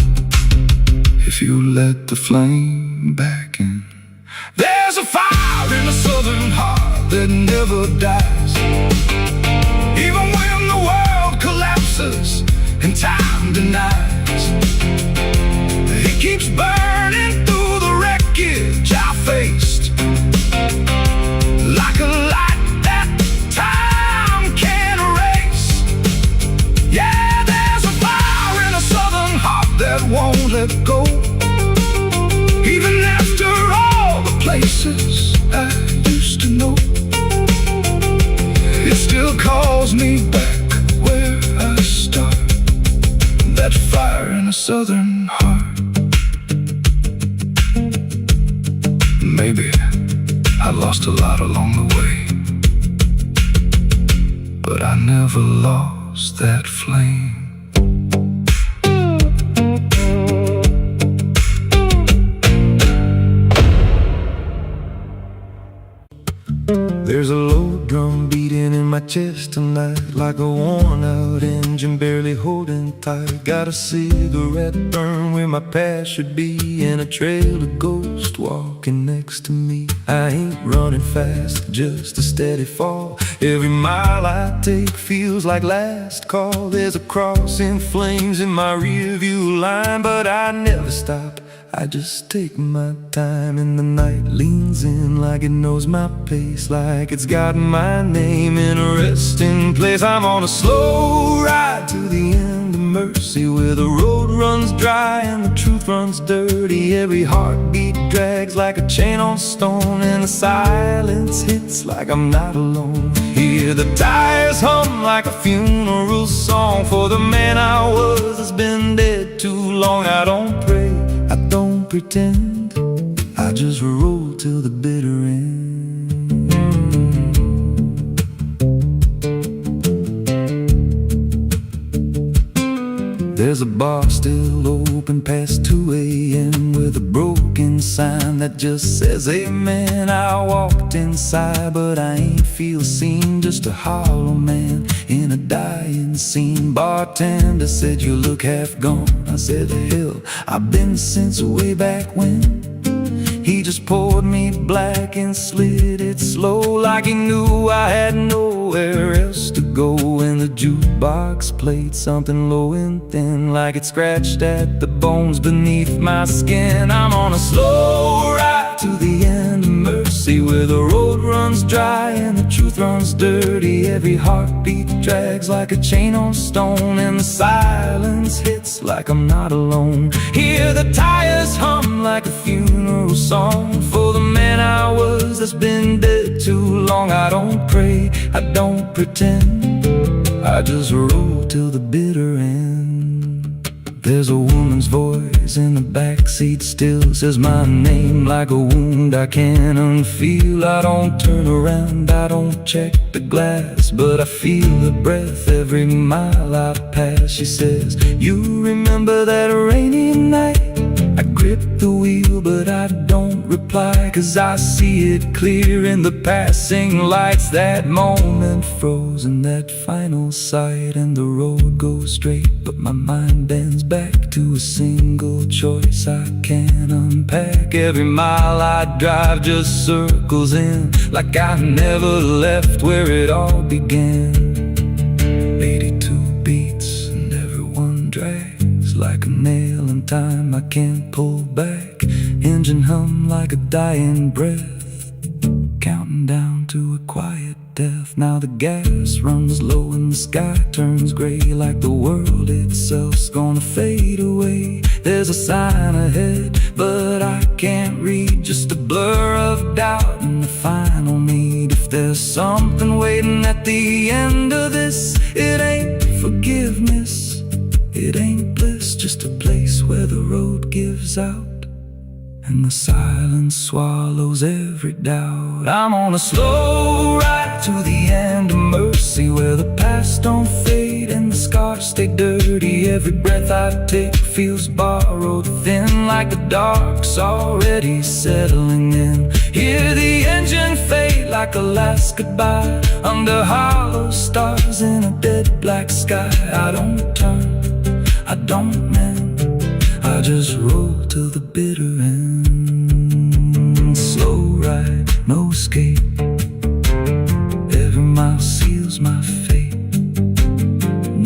if you let the flame back in. There's a fire in the southern heart that never dies, even when the world collapses and time denies. It keeps burning through the wreckage I faced, like a light that time can't erase. Yeah, there's a fire in a southern heart that won't let go, even after all the places I used to know. It still calls me back where I start, that fire in a southern heart. Maybe I lost a lot along the way, but I never lost that flame. There's a low drum beating in my chest tonight, like a worn out engine barely holding tight. Got a cigarette burn where my past should be, and a trail of ghosts walking next to me. I ain't running fast, just a steady fall. Every mile I take feels like last call. There's a cross in flames in my rearview line, but I never stop, I just take my time. And the night leans in like it knows my pace, like it's got my name in a resting place. I'm on a slow ride to the end of mercy, where the road runs dry and the truth runs dirty. Every heartbeat drags like a chain on stone, and the silence hits like I'm not alone. Hear the tires hum like a funeral song for the man I was that's been dead too long. I don't pray, I don't pretend, I just roll till the bitter end. There's a bar still open past 2 a.m. with a broken sign that just says amen. I walked inside, but I ain't feel seen, just a hollow man in a dying scene. Bartender said, "You look half gone." I said, "Hell, I've been since way back when." He just poured me black and slid it slow, like he knew I had nowhere else to go. And the jukebox played something low and thin, like it scratched at the bones beneath my skin. I'm on a slow ride to the end of mercy, where the road runs dry and the truth runs dirty. Every heartbeat drags like a chain on stone, and the silence hits like I'm not alone. Hear the tires hum like a funeral song for the man I was that's been dead too long. I don't pray, I don't pretend, I just roll till the bitter end. There's a woman's voice in the backseat still, says my name like a wound I can't unfeel. I don't turn around, I don't check the glass, but I feel her breath every mile I pass. She says, "You remember that rainy night?" I grip the wheel, but I don't reply, 'cause I see it clear in the passing lights. That moment frozen, that final sight, and the road goes straight, but my mind bends back to a single choice I can't unpack. Every mile I drive just circles in, like I never left where it all began. 82 beats and everyone drags like a nail in time I can't pull back. Engine hum like a dying breath, counting down to a quiet death. Now the gas runs low and the sky turns gray, like the world itself's gonna fade away. There's a sign ahead, but I can't read, just a blur of doubt and the final need. If there's something waiting at the end of this, it ain't forgiveness, it ain't bliss, just a place where the road gives out and the silence swallows every doubt. I'm on a slow ride to the end of mercy, where the past don't fade fade and the scars stay dirty. Every breath I take feels borrowed, thin like the dark's already settling in. Hear the engine fade like a last goodbye under hollow stars in a dead black sky. I don't turn, I don't mend, I just roll till the bitter end. Slow ride, no escape, every mile seals my fate.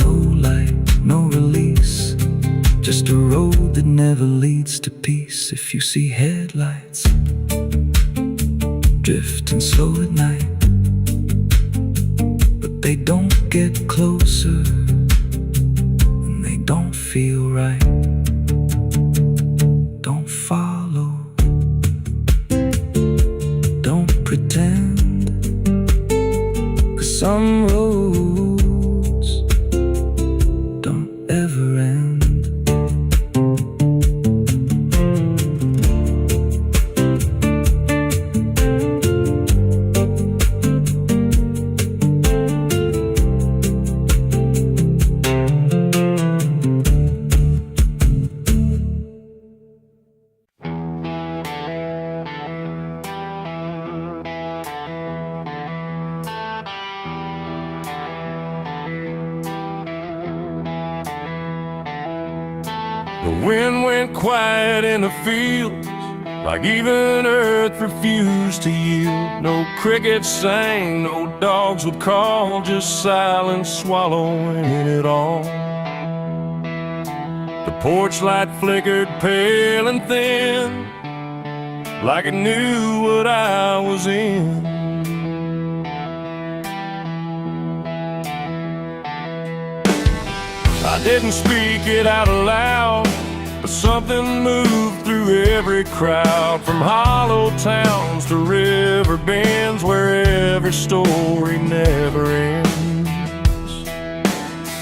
No light, no release, just a road that never leads to peace. If you see headlights drifting slow at night, but they don't get closer and they don't feel right. Don't follow, don't pretend, 'cause some roads don't ever end. The wind went quiet in the fields, like even earth refused to yield. No crickets sang, no dogs would call, just silence swallowing it all. The porch light flickered pale and thin, like it knew what I was in. I didn't speak it out loud, but something moved through every crowd. From hollow towns to river bends, where every story never ends.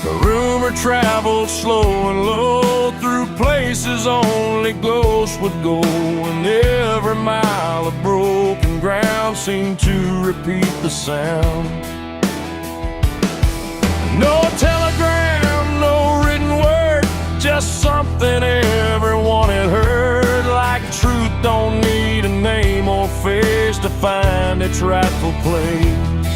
The rumor traveled slow and low through places only ghosts would go, and every mile of broken ground seemed to repeat the sound. No telegram, no written word, just something everyone had heard. Like truth don't need a name or face to find its rightful place.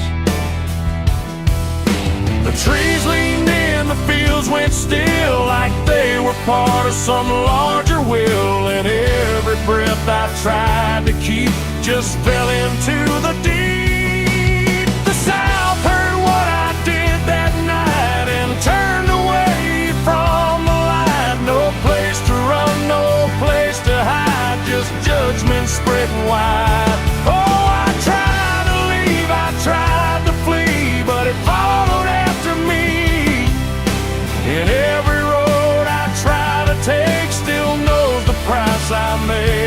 The trees leaned in, the fields went still, like they were part of some larger will. And every breath I tried to keep just fell into the deep. The South heard what I did that night and turned away from the light. No place to run, no place to hide, just judgment spreading wide. Oh, I tried to leave, I tried to flee, but it followed after me. And every road I try to take still knows the price I made.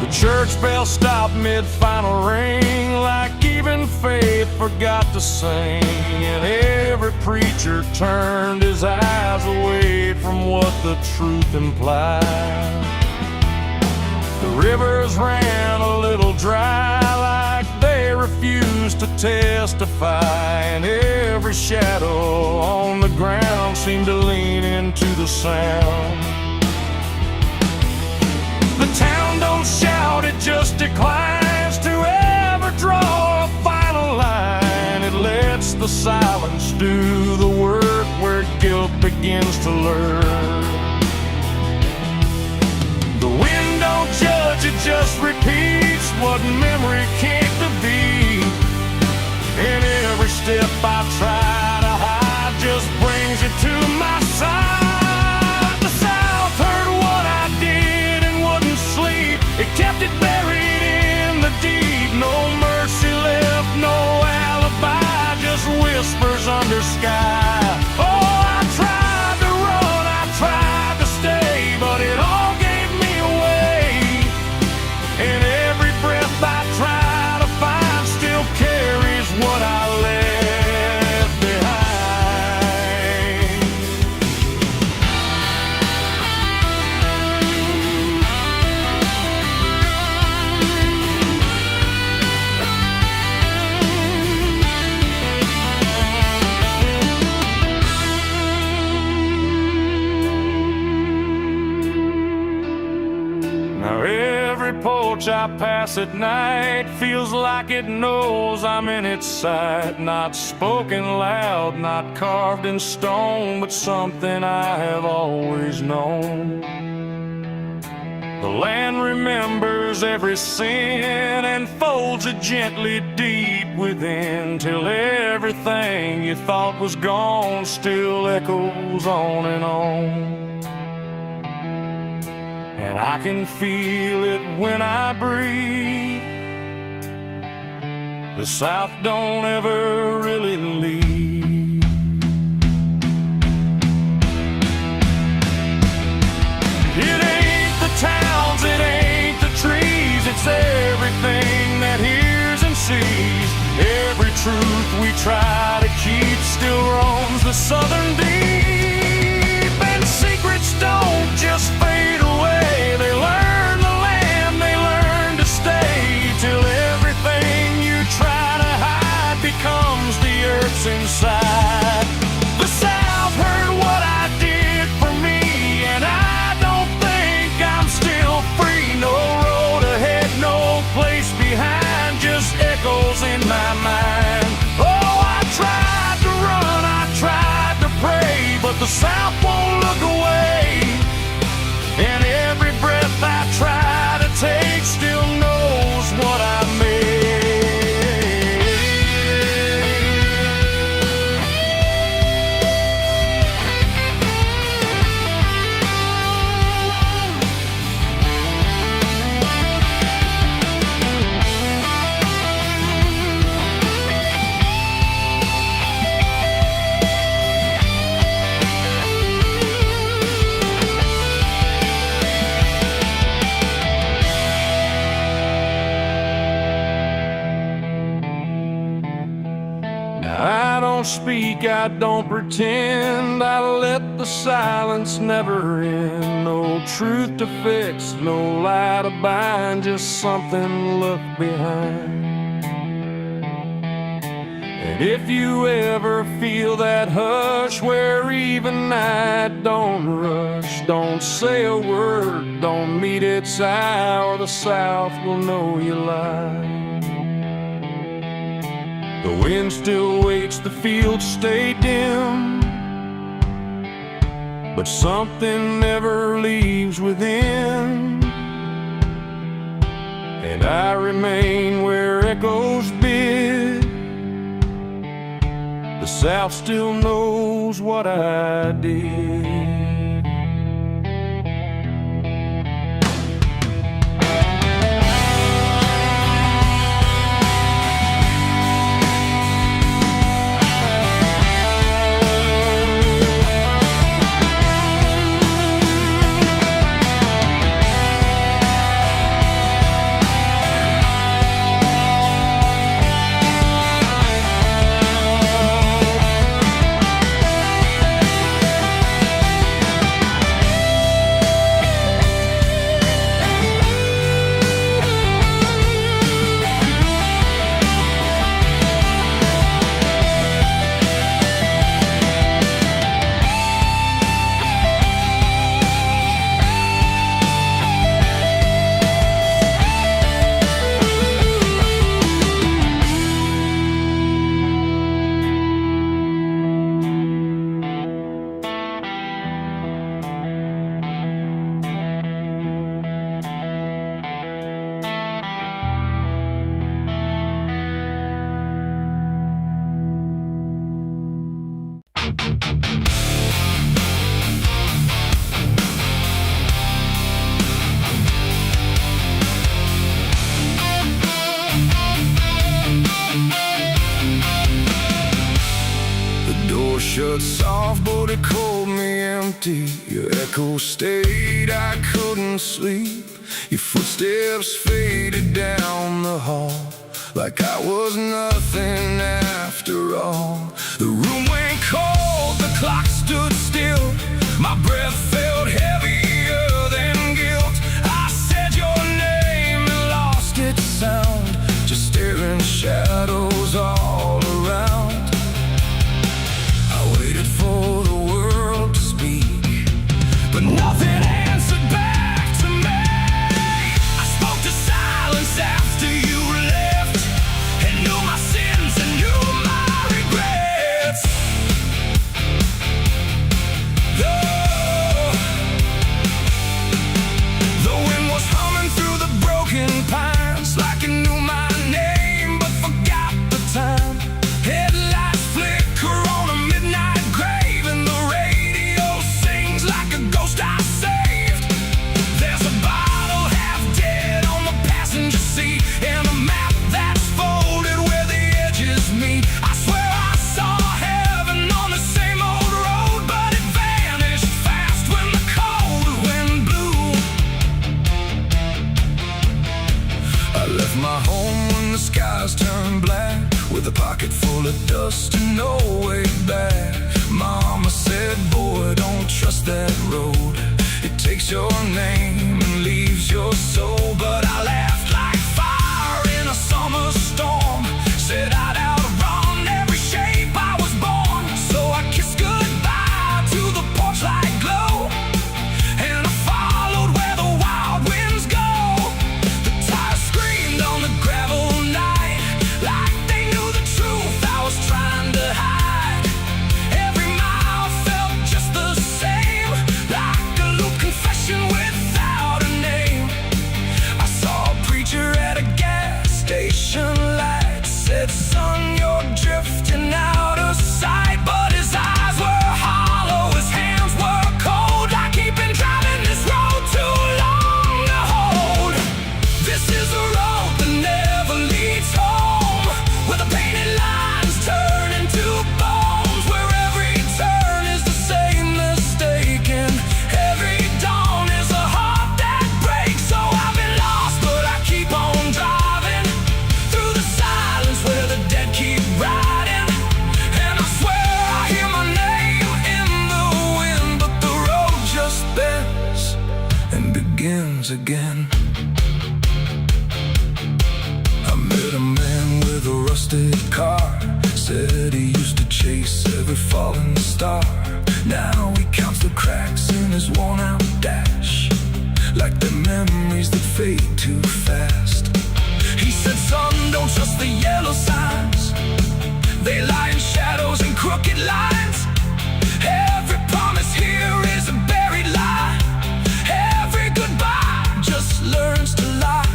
The church bell stopped mid-final ring, like even faith forgot to sing. And every preacher turned his eyes away from what the truth implied. The rivers ran a little dry, like they refused to testify. And every shadow on the ground seemed to lean into the sound. The town don't shout, it just declines to ever draw a final line. It lets the silence do the work where guilt begins to learn. The wind don't judge, it just repeats what memory came to be. And every step I try to hide just brings it to my side. The South heard what I did and wouldn't sleep, it kept it buried in the deep. No mercy left, no alibi, just whispers under sky. Oh, I tried to run, I tried to stay, but it all gave me away. And every breath I try to find still carries what I left behind. every porch I pass at night feels like it knows I'm in its sight. Not spoken loud, not carved in stone, but something I have always known. The land remembers every sin and folds it gently deep within, till everything you thought was gone still echoes on and on. And I can feel it when I breathe. The South don't ever really leave. It ain't the towns, it ain't the trees, it's everything that hears and sees. Every truth we try to keep still roams the southern deep. And secrets don't just fade away, they learn the land, they learn to stay, till everything you try to hide becomes the earth's inside. The South heard what I did for me, and I don't think I'm still free. No road ahead, no place behind, just echoes in my mind. Oh, I tried to run, I tried to pray, but the South won't look away. And every breath I try to take still knows what I made. I don't speak, I don't pretend, I let the silence never end. No truth to fix, no lie to bind, just something left behind. And if you ever feel that hush where even night don't rush, don't say a word, don't meet its eye, or the South will know you lied. The wind still waits, the fields stay dim, but something never leaves within. And I remain where echoes bid. The South still knows what I did. Shut soft, but it called me empty. Your echo stayed, I couldn't sleep. Your footsteps faded down the hall, like I was nothing after all. The room went cold, the clock stood still. My breath felt heavier than guilt. I said your name and lost its sound, just staring shadows all around. For the world to speak, but nothing answered back to me. I spoke just to no way back. Mama said, boy, don't trust that road. It takes your name and leaves your soul. But I laughed like fire in a summer storm. Said I'd outrun every shape I was born. So I kissed goodbye to the porch light glow, and I followed where the wild winds go. The tires screamed on the gravel night, like they knew the truth I was trying to hide. Every mile felt just the same, like a loop confession without a name. I saw a preacher at a gas station light, said, son, you're drifting out of sight. But his eyes were hollow, his hands were cold, like he'd been driving this road too long to hold. This is a road that never leads home, where the painted lines turn into bones, where every turn is the same mistake, and every dawn is a heart that breaks. So I've been lost, but I keep on driving through the silence where the dead keep riding. And I swear I hear my name in the wind, but the road just bends and begins again. I met a man with a rusted car, said he used to chase every falling star. Now he counts the cracks in his worn-out dash, like the memories that fade too fast. He said, son, don't trust the yellow signs. They lie in shadows and crooked lines. Every promise here is a buried lie. Every goodbye just learns to lie.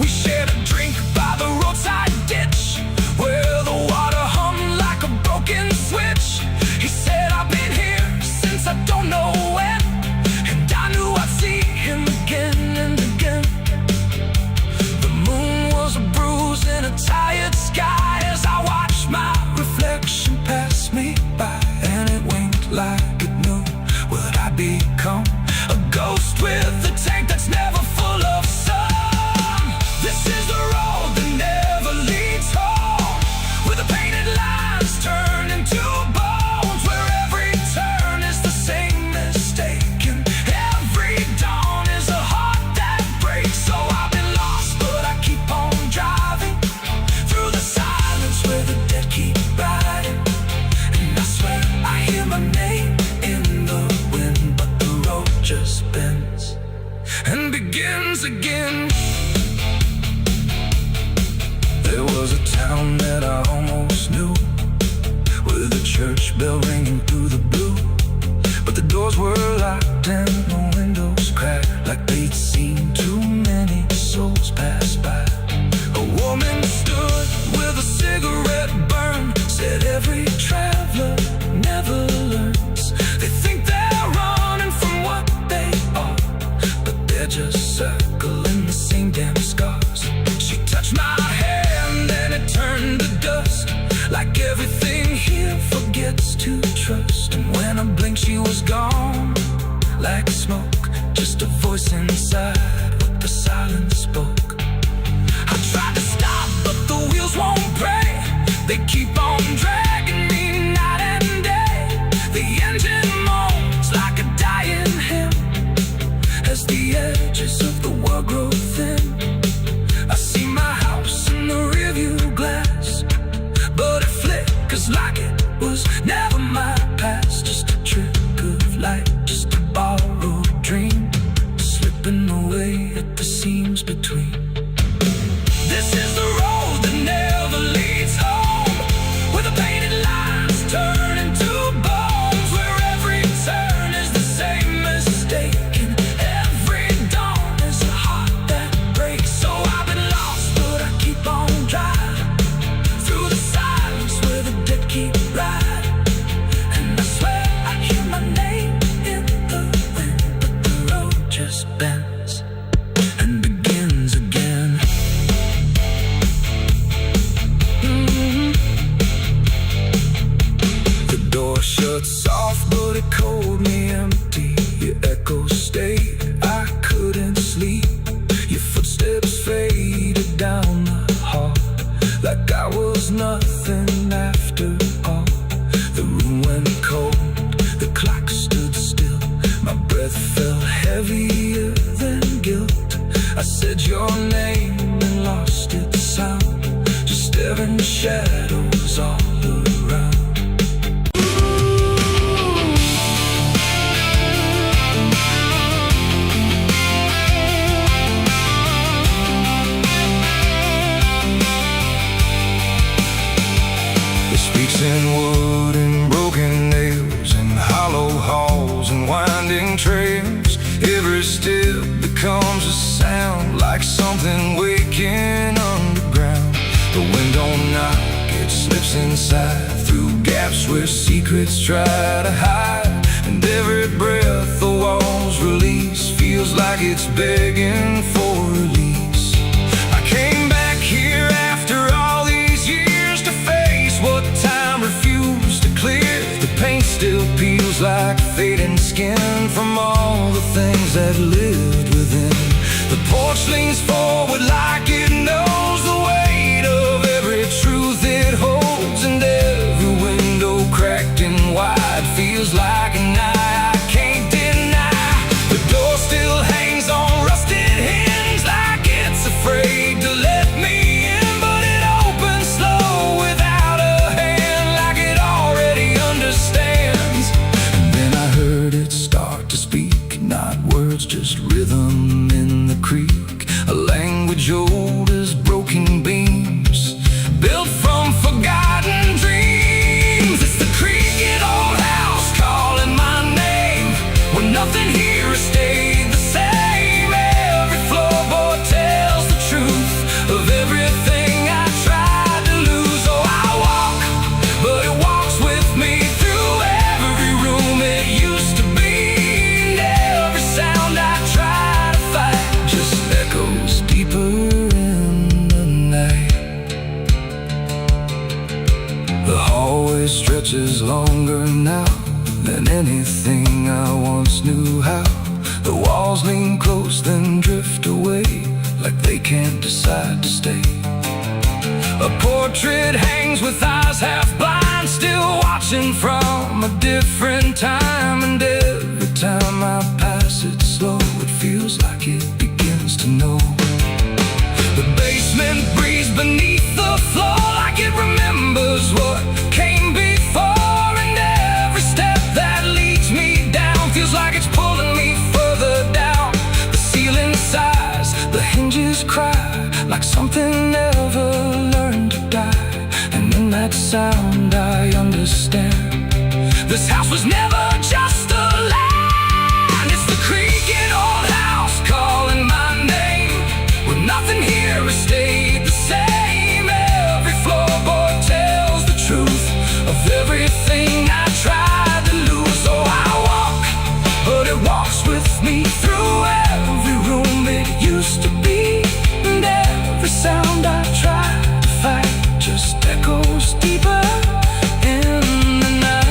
We shared a drink by the roadside ditch, where the water hummed like a broken switch. He said, I've been here since I don't know when, and I knew I'd see him again and again. The moon was a bruise in a tired sky as I watched my reflection pass me by, and it winked like it knew what I'd become, a ghost with a tank that's never full of sun. This is the road that never leads home, where the painted lines turn into bones, where every turn is the same mistake, and every dawn is a heart that breaks. So I've been lost, but I keep on driving through the silence where the dead keep riding. And I swear I hear my name in the wind, but the road just bends and begins again. There was a town that I almost knew, with a church bell ringing through the blue, but the doors were locked and the windows cracked, like they'd seen too many souls pass by. A woman stood with a cigarette burn, said every traveler never learns. They think they're running from what they are, but they're just circling the same damn scars. She touched my hand and it turned to dust, like everything here forgets to trust. And when I blinked she was gone, like smoke, just a voice inside what the silence spoke. I tried to stop but the wheels won't break, they keep on dragging me night and day. The engine moans like a dying hymn as the edges of the world grow thin. I see my house in the rearview glass, but it flickers like it was never my past. Just a trick of light, just a borrowed dream, slipping away at the seams between. This is the road that never leads home, where the painted lines turn into bones, where every turn is the same mistake, and every dawn is a heart that breaks. So I've been lost, but I keep on driving through the silence where the dead keep riding. And I swear I hear my name in the wind, but the road just bends and begins again. The door shut soft, but it cold me empty. Your echo stayed, I couldn't sleep. Your footsteps faded down the hall, like I was nothing after heavier than guilt. I said your name and lost its sound, just staring shadows all around. Speaks in wood and broken nails, and hollow halls and winding trails. Every step becomes a sound, like something waking underground. The wind don't knock, it slips inside, through gaps where secrets try to hide. And every breath the walls release feels like it's begging for release. I came back here after all these years to face what time refused to clear. The paint still peels like fading skin from all the things that lived within. The porch leans forward like it knows the weight of every truth it holds, and every window cracked and wide feels like an eye I can't deny. The door still hangs on rusted hinges like it's afraid to let me in, but it opens slow without a hand, like it already understands. And then I heard it start to speak, not words, just rhythm in the creek, a language old as broken beams, built from forgotten dreams. It's the creaking old house calling my name, when nothing here has stayed the same. Every floorboard tells the truth of everything I tried to lose. Oh, I walk, but it walks with me through every room it used to be, and every sound I try to fight just echoes deeper in the night. The hallway stretches longer now than anything I once knew how. The walls lean close then drift away, like they can't decide to stay. A portrait hangs with eyes half blind, still watching from a different time. And every time I pass it slow, it feels like it begins to know. The basement breathes beneath the floor, like it remembers what came before. And every step that leads me down feels like it's pulling me further down. The ceiling sighs, the hinges cry, like something never learned to die. And in that sound I understand, this house was never just a land. It's the creaking old house calling my name, when nothing here has stayed the same. Every floorboard tells the truth of everything I tried to lose. Oh, I walk, but it walks with me through every room it used to be, and every sound I try to fight just echoes deeper in the night.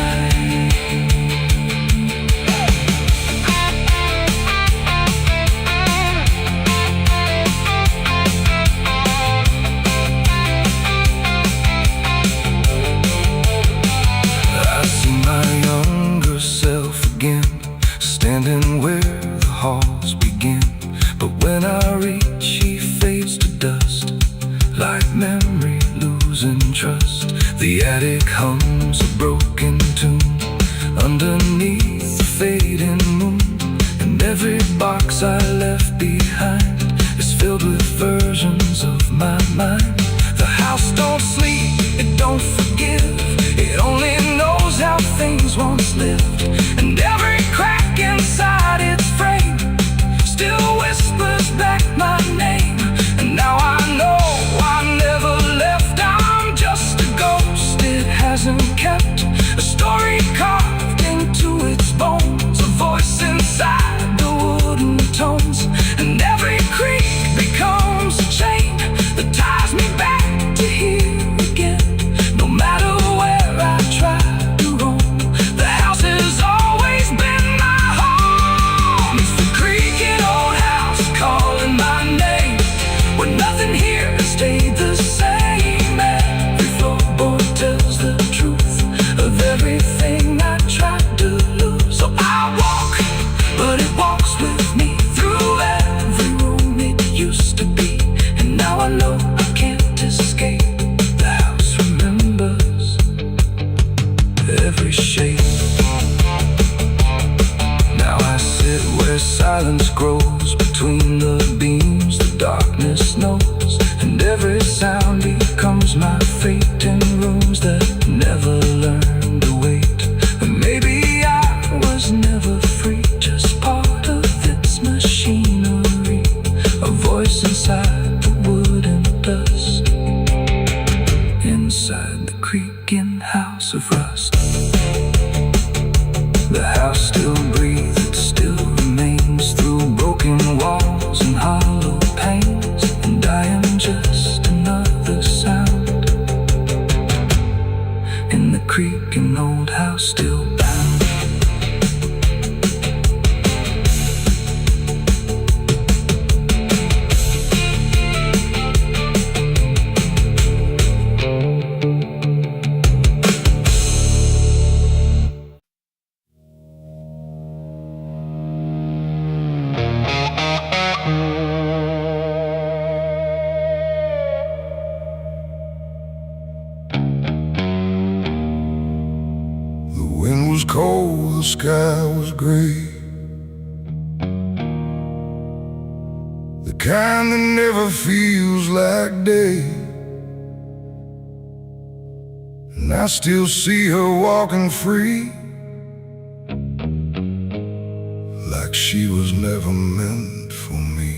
I see my younger self again, standing where the halls begin. But when I reach, he fades to dust, like memory losing trust. The attic hums a broken tune underneath the fading moon, and every box I left behind is filled with versions of my mind. The house don't sleep, it don't forgive, it only knows how things once lived. And every crack inside its frame still whispers back my name. And now I know I never left, I'm just a ghost it hasn't kept, a story carved into its bones, a voice inside the wooden tones. And every creak becomes a chain that ties me back to here again. No matter where I try to roam, the house has always been my home. silence grows between the beams, the darkness knows, and every sound becomes my fate in rooms that never learned to wait. And maybe I was never free, just part of its machinery, a voice inside the wood and dust, inside the creaking house of rust. The house still breathes, it still remains through broken walls and hollow panes, and I am just another sound in the creaking old house still bound. Cold, the sky was gray, the kind that never feels like day. And I still see her walking free, like she was never meant for me.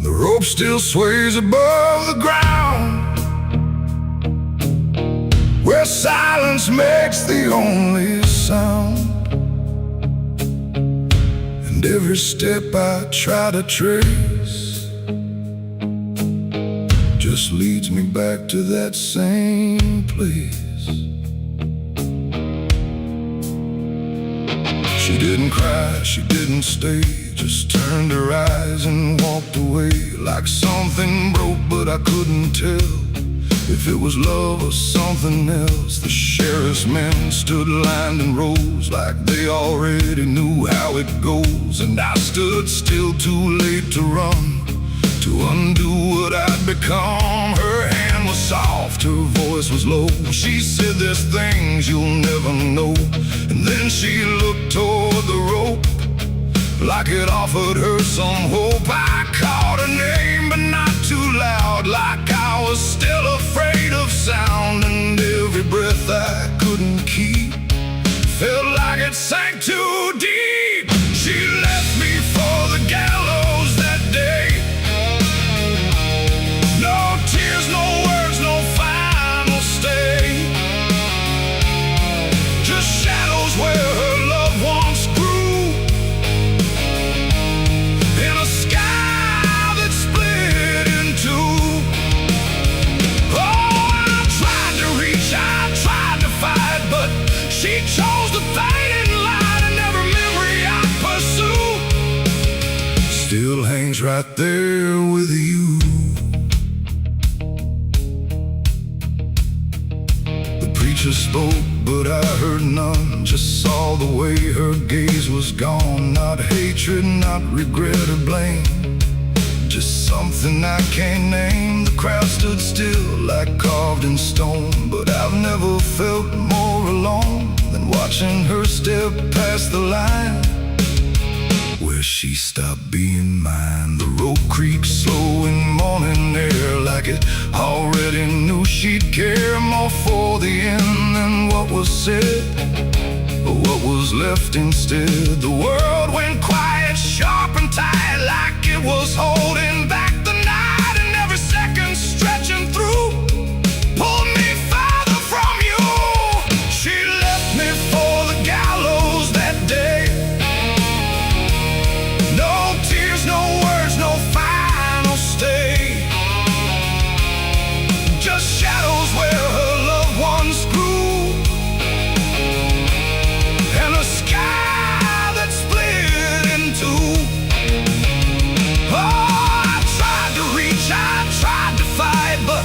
The rope still sways above the ground, where silence makes the only sound. And every step I try to trace just leads me back to that same place. She didn't cry, she didn't stay, just turned her eyes and walked away, like something broke but I couldn't tell if it was love or something else. The sheriff's men stood lined in rows, like they already knew how it goes. And I stood still, too late to run, to undo what I'd become. Her hand was soft, her voice was low. She said, "There's things you'll never know." And then she looked toward the rope, like it offered her some hope. I called her name, but not too loud, like I was still afraid of sound. And every breath I couldn't keep felt like it sank too deep. She left me for the gallows that day. No tears, no words, no final stay, just shadows where her loved ones grew, in a sky that split in two. Oh, I tried to reach, I tried to fight, but she chose the fading light, and every memory I pursue still hangs right there with you. The preacher spoke, but I heard none, just saw the way her gaze was gone. Not hatred, not regret or blame, just something I can't name. The crowd stood still, like carved in stone, but I've never felt more alone than watching her step past the line where she stopped being mine. The rope creaked slow in morning air, like it already knew she'd care more for the end than what was said, but what was left instead. The world went quiet, sharp and tight, like it was holding back the night, and every second stretching through pulled me farther from you. She left me for the gallows that day. No tears, no words, no final stay, just shadows where her loved ones grew, and a sky that split in two. Oh, I tried to reach, I tried to fight, but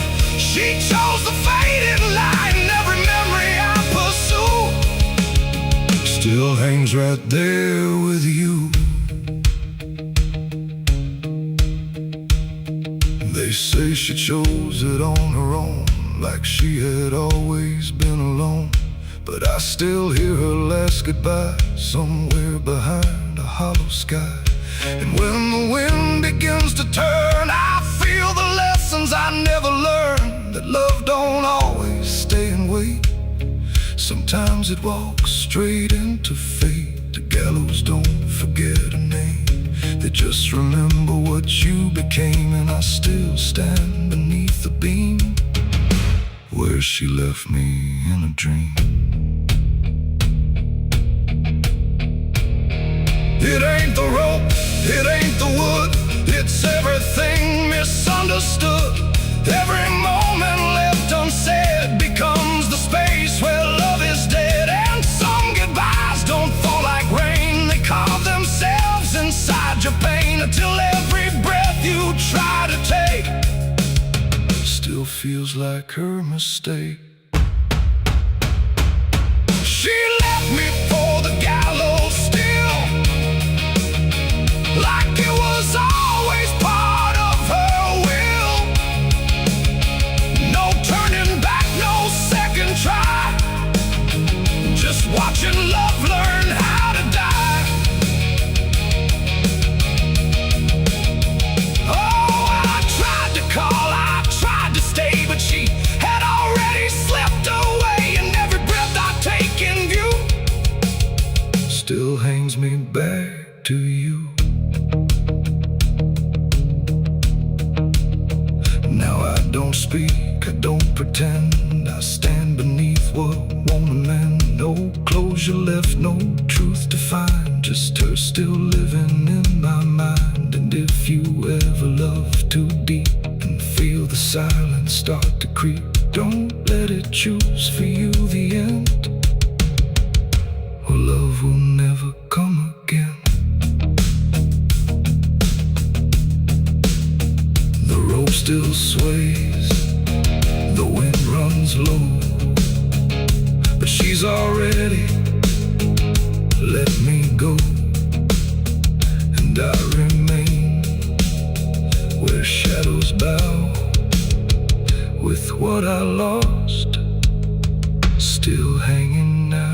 she chose the fading light, and every memory I pursue still hangs right there with you. They say she chose it on her own, like she had always been alone, but I still hear her last goodbye somewhere behind a hollow sky. And when the wind begins to turn, I feel the lessons I never learned, that love don't always stay and wait. Sometimes it walks straight into fate. The gallows don't forget a name, they just remember what you became. And I still stand beneath the beam where she left me in a dream. It ain't the rope, it ain't the wood, it's everything misunderstood. Every moment left unsaid becomes the space where love is dead. And some goodbyes don't fall like rain, they carve themselves inside your pain, until every breath you try to take still feels like her mistake. She left me for the gallows still, like it was always part of her will. No turning back, no second try, just watching love learn how to die. Oh, I tried to call, I tried to stay, but she had already slipped away. And every breath I take in view still hangs me back to you. Now I don't speak, I don't pretend, I stand beneath what won't amend. No closure left, no truth to find, just her still living in my mind. And if you ever love too deep and feel the silence start to creep, don't let it choose for you the end, or love will never come again. The rope still sways, the wind runs low, but she's already let me go. And I remain where shadows bow, with what I lost still hanging now.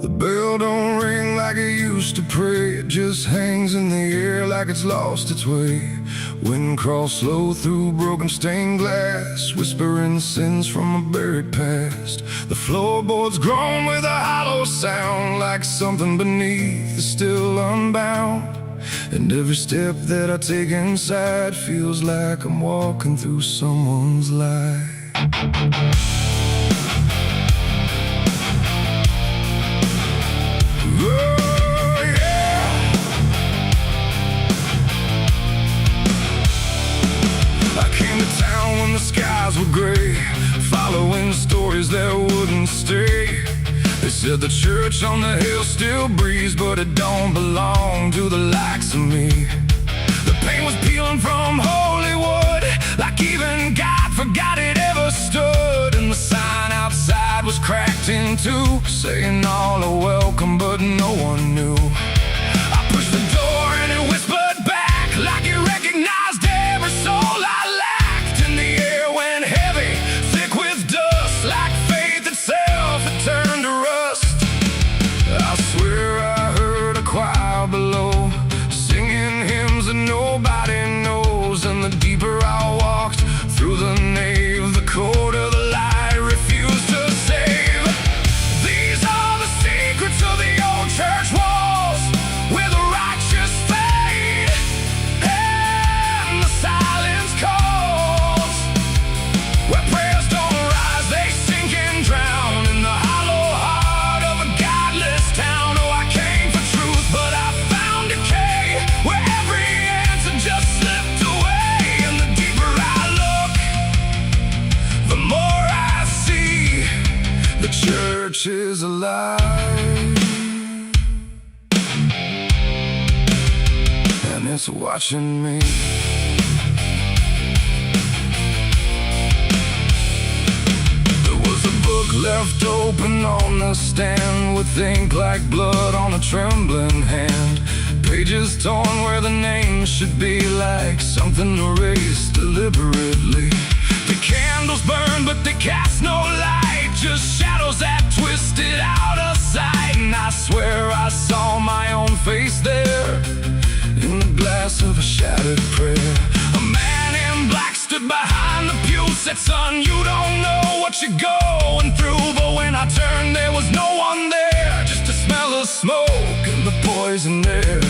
The bell don't ring like it used to pray, it just hangs in the air like it's lost its way. Wind crawls slow through broken stained glass, whispering sins from a buried past. The floorboards groan with a hollow sound, like something beneath is still unbound. And every step that I take inside feels like I'm walking through someone's life. Oh, yeah. I came to town when the skies were gray, following stories that wouldn't stay. They said the church on the hill still breathes, but it don't belong to the likes of me. The paint was peeling from Hollywood, like even God forgot it ever stood. And the sign outside was cracked in two, saying all are welcome, but no one knew. I pushed the door and it whispered back, like it recognized every soul I lacked. And the air went heavy, thick with dust, like faith itself had turned to rust. I swear I heard a choir below, singing hymns that nobody knows. And the deeper I walked through the nave, the colder the light refused to save. These are the secrets of the old church walls, where the righteous fade and the silence calls, where prayers don't rise, they sink and drown in the hollow heart of a godless town. Oh, I came for truth, but I found decay, where every answer just slipped away. And the deeper I look, the more I see the church is alive, and it's watching me. left open on the stand, with ink like blood on a trembling hand. Pages torn where the name should be, like something erased deliberately. The candles burn but they cast no light, just shadows that twisted out of sight. And I swear I saw my own face there, in the glass of a shattered prayer. A man in black stood behind the pew, said, "Son, you don't know what you're going through." But when I turned, there was no one there, just a smell of smoke and the poison air.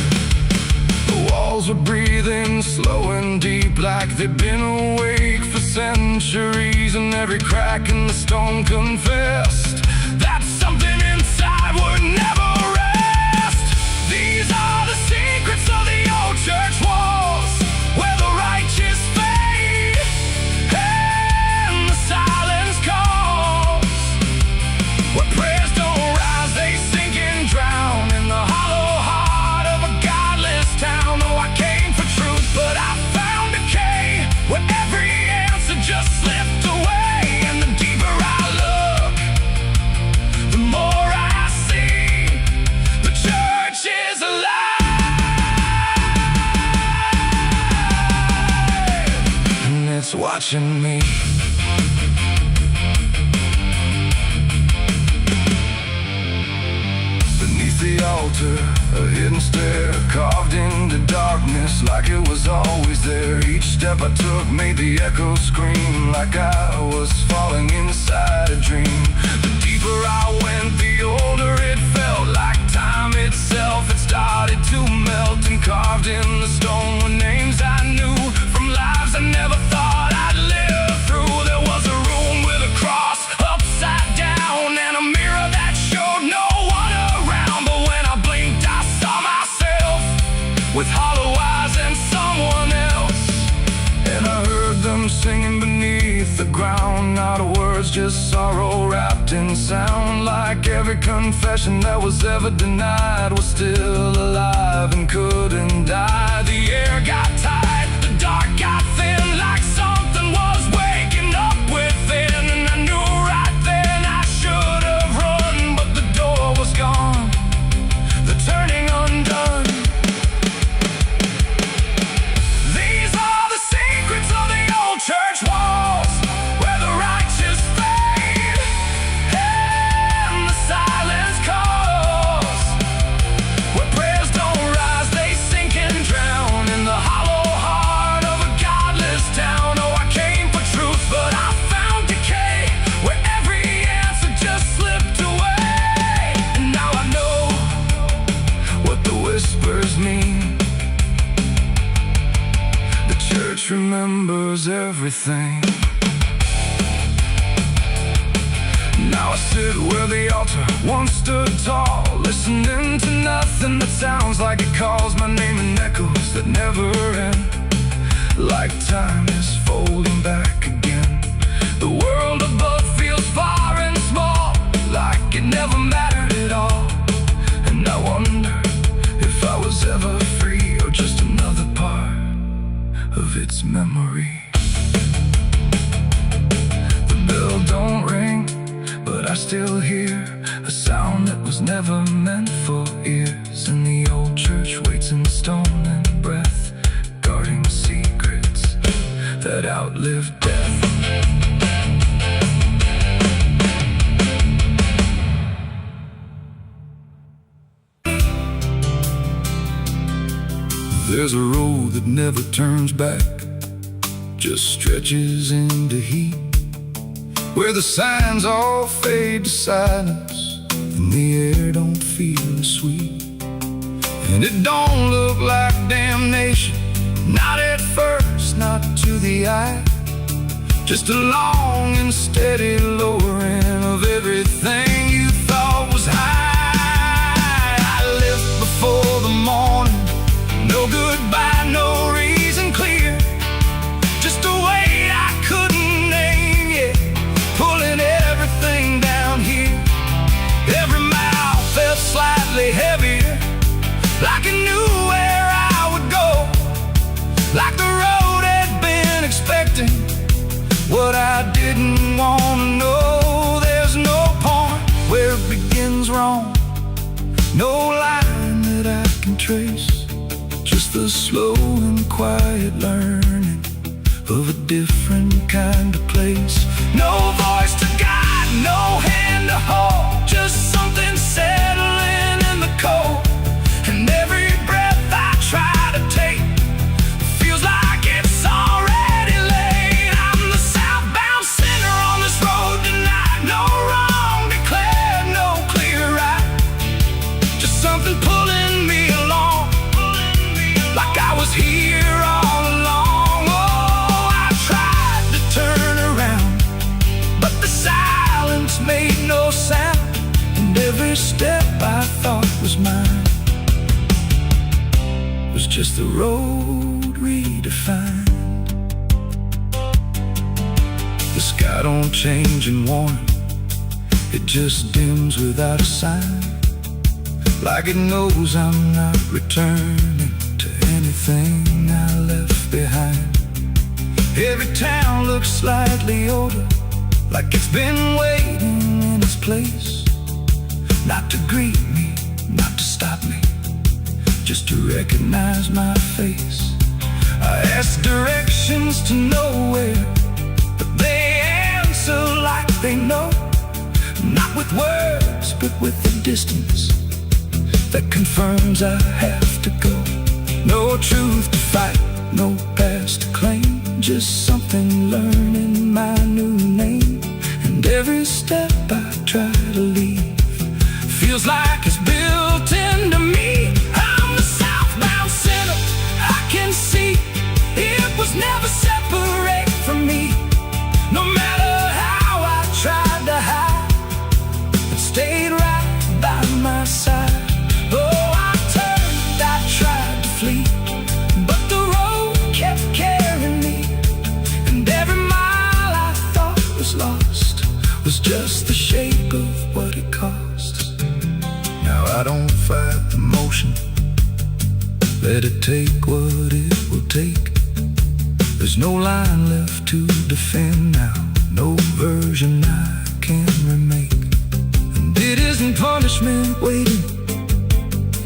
The walls were breathing slow and deep, like they'd been awake for centuries. And every crack in the stone confessed that something inside would never rest. These are the secrets of the old church walls, where the righteous fade and the silence calls, where prayers don't rise, they sink and drown in the hollow heart of a godless town. Oh, I came for truth, but I found decay, where every answer just slipped away. And the deeper I look, the more I see the church is alive, and it's watching me. Beneath the altar, a hidden stair carved into darkness, like it was always there. Each step I took made the echoes scream, like I was falling inside a dream. The deeper I went, the older it felt, like time itself had started to melt. And carved in the stone were names I knew, from lives I never thought I'd live through. There was a room with a cross upside down, and a mirror that showed no one around. But when I blinked, I saw myself with hollow eyes and someone else. And I heard them singing beneath the ground, not words, just sorrow wrapped in sound. Like every confession that was ever denied was still alive and couldn't die. The air got tight, the dark got thin, like something was waking up within. And I knew right then I should have run, but the door was gone, the turning undone. These are the secrets of the old church walls, where the righteous fade and the silence calls, where prayers don't rise, they sink and drown in the hollow heart of a godless town. Oh, I came for truth, but I found decay, where every answer just slipped away. And now I know what the whispers mean. The church remembers everything. Now I sit where the altar once stood tall, listening to nothing that sounds like it calls my name in echoes that never end, like time is folding back again. The world above feels far and small, like it never mattered at all. And I wonder if I was ever free, or just another part of its memory. The bell don't ring, but I still hear a sound that was never meant for ears. And the old church waits in stone and breath, guarding secrets that outlive death. There's a road that never turns back, just stretches into heat, where the signs all fade to silence and the air don't feel as sweet. And it don't look like damnation, not at first, not to the eye, just a long and steady lowering of everything you thought was high. I left before the morning, no goodbye, no reason clear, just a weight I couldn't name yet, pulling everything down here. Every mile felt slightly heavier, like I knew where I would go, like the road had been expecting what I didn't want to know. There's no point trace, just the slow and quiet learning of a different kind of place. No voice to guide, no hand to hold, just something settling in the cold. And every breath I try to take feels like it's already late. I'm the southbound sinner on this road tonight. No wrong declared, no clear right, just something pulling me along, like I was here all along. Oh, I tried to turn around, but the silence made no sound. And every step I thought was mine was just the road redefined. The sky don't change in warning, it just dims without a sign, like it knows I'm not returning to anything I left behind. Every town looks slightly older, like it's been waiting in its place, not to greet me, not to stop me, just to recognize my face. I ask directions to nowhere, but they answer like they know, not with words, but with the distance that confirms I have to go. No truth to fight, no past to claim, just something learning my new name. And every step I try to leave feels like it's built into me. I'm the southbound sinner, I can see it was never separate from me. No matter how I tried to hide, it stayed right by my side. Oh, I turned, I tried to flee, but the road kept carrying me. And every mile I thought was lost was just the shape of what it cost. Now I don't fight the motion, let it take what it will take. There's no line left to defend now, no version I can remake. And it isn't punishment waiting,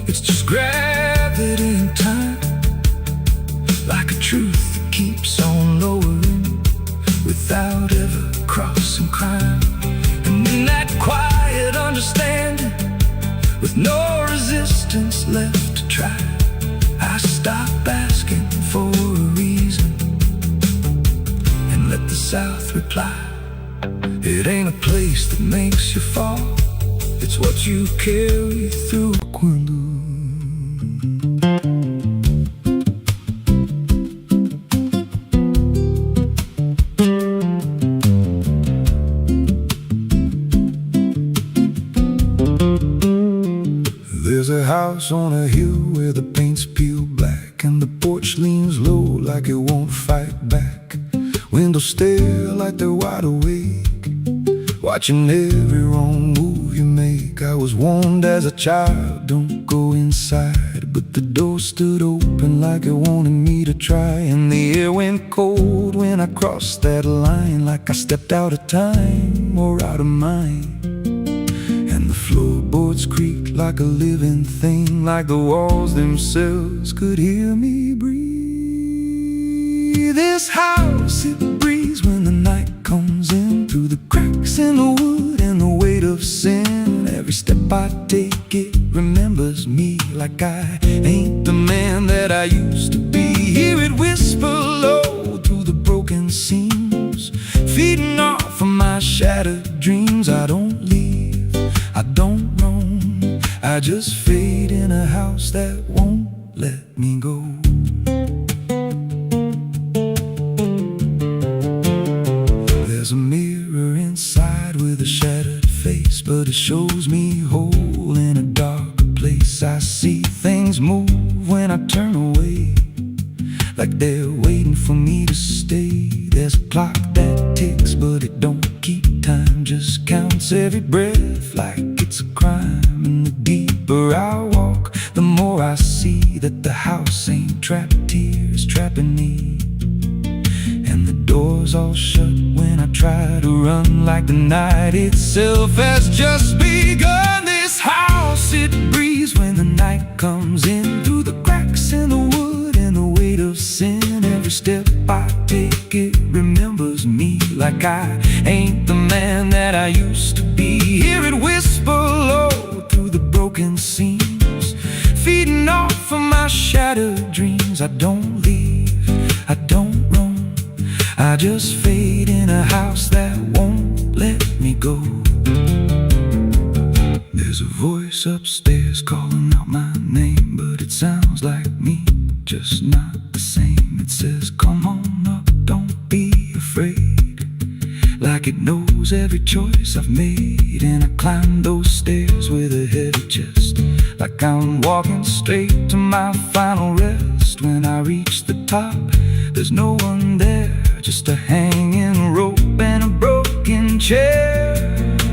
it's just gravity in time, like a truth that keeps on lowering without ever crossing crime. And in that quiet understanding, with no resistance left to try, I stop asking for a reason and let the South reply. It ain't a place that makes you fall, it's what you carry through. There's a house on a hill where the paint's peeled black, and the porch leans low like it won't fight back. Windows stare like they're wide awake, watching every wrong move you make. I was warned as a child, don't go inside, but the door stood open like it wanted me to try. And the air went cold when I crossed that line, like I stepped out of time or out of mind. And the floorboards creaked like a living thing, like the walls themselves could hear me breathe. This house, it breathes when the night comes in, through the cracks in the wood and the weight of sin. Every step I take, it remembers me, like I ain't the man that I used to be. Hear it whisper low through the broken seams, feeding off of my shattered dreams. I don't leave, I don't roam, I just fade in a house that won't let me go. There's a mirror inside with a shattered face, but it shows me whole in a darker place. I see things move when I turn away, like they're waiting for me to stay. There's a clock that ticks, but it don't keep time, just counts every breath like it's a crime. And the deeper I walk, the more I see that the house ain't trapped here, it's trapping me. And the doors all shut when I try to run, like the night itself has just begun. This house, it breathes when the night comes in, through every step I take, it remembers me like I ain't the man that I used to be. Hear it whisper low through the broken seams, feeding off of my shattered dreams. I don't leave, I don't roam, I just fade in a house that won't let me go. There's a voice upstairs calling out my name, but it sounds like me, just not the same. It says, come on up, don't be afraid, like it knows every choice I've made. And I climb those stairs with a heavy chest, like I'm walking straight to my final rest. When I reach the top, there's no one there, just a hanging rope and a broken chair.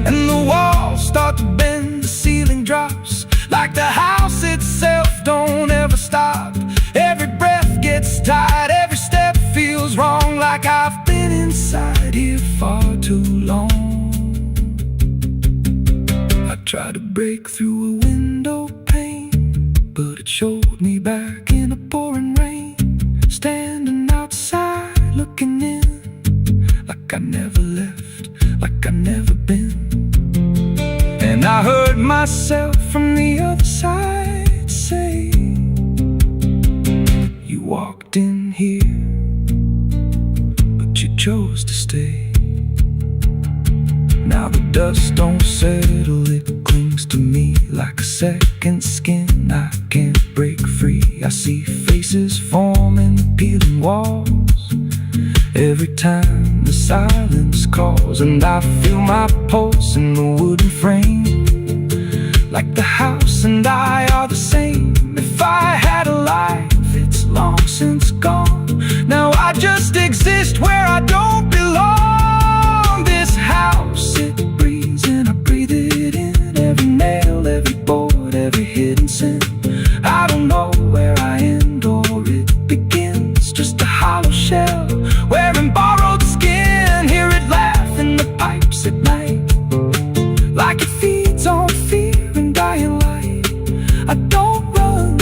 And the walls start to bend, the ceiling drops, like the house itself don't ever stop. Every breath gets tight, every step feels wrong, like I've been inside here far too long. I tried to break through a window pane, but it showed me back in a pouring rain, standing outside looking in, like I never left, like I never been. And I heard myself from the other side say, you walked in here, but you chose to stay. Now the dust don't settle, it clings to me like a second skin. I can't break free. I see faces forming the peeling walls every time the silence calls. And I feel my pulse in the wooden frame, like the house and I are the same. If I had a life, it's long since gone. Now I just exist where I don't belong. This house, it breathes and I breathe it in. Every nail, every board, every hidden sin. I don't know where I end or it begins, just a hollow shell wearing borrowed skin. Hear it laugh in the pipes at night, like it feeds on fear and dying light. I don't run,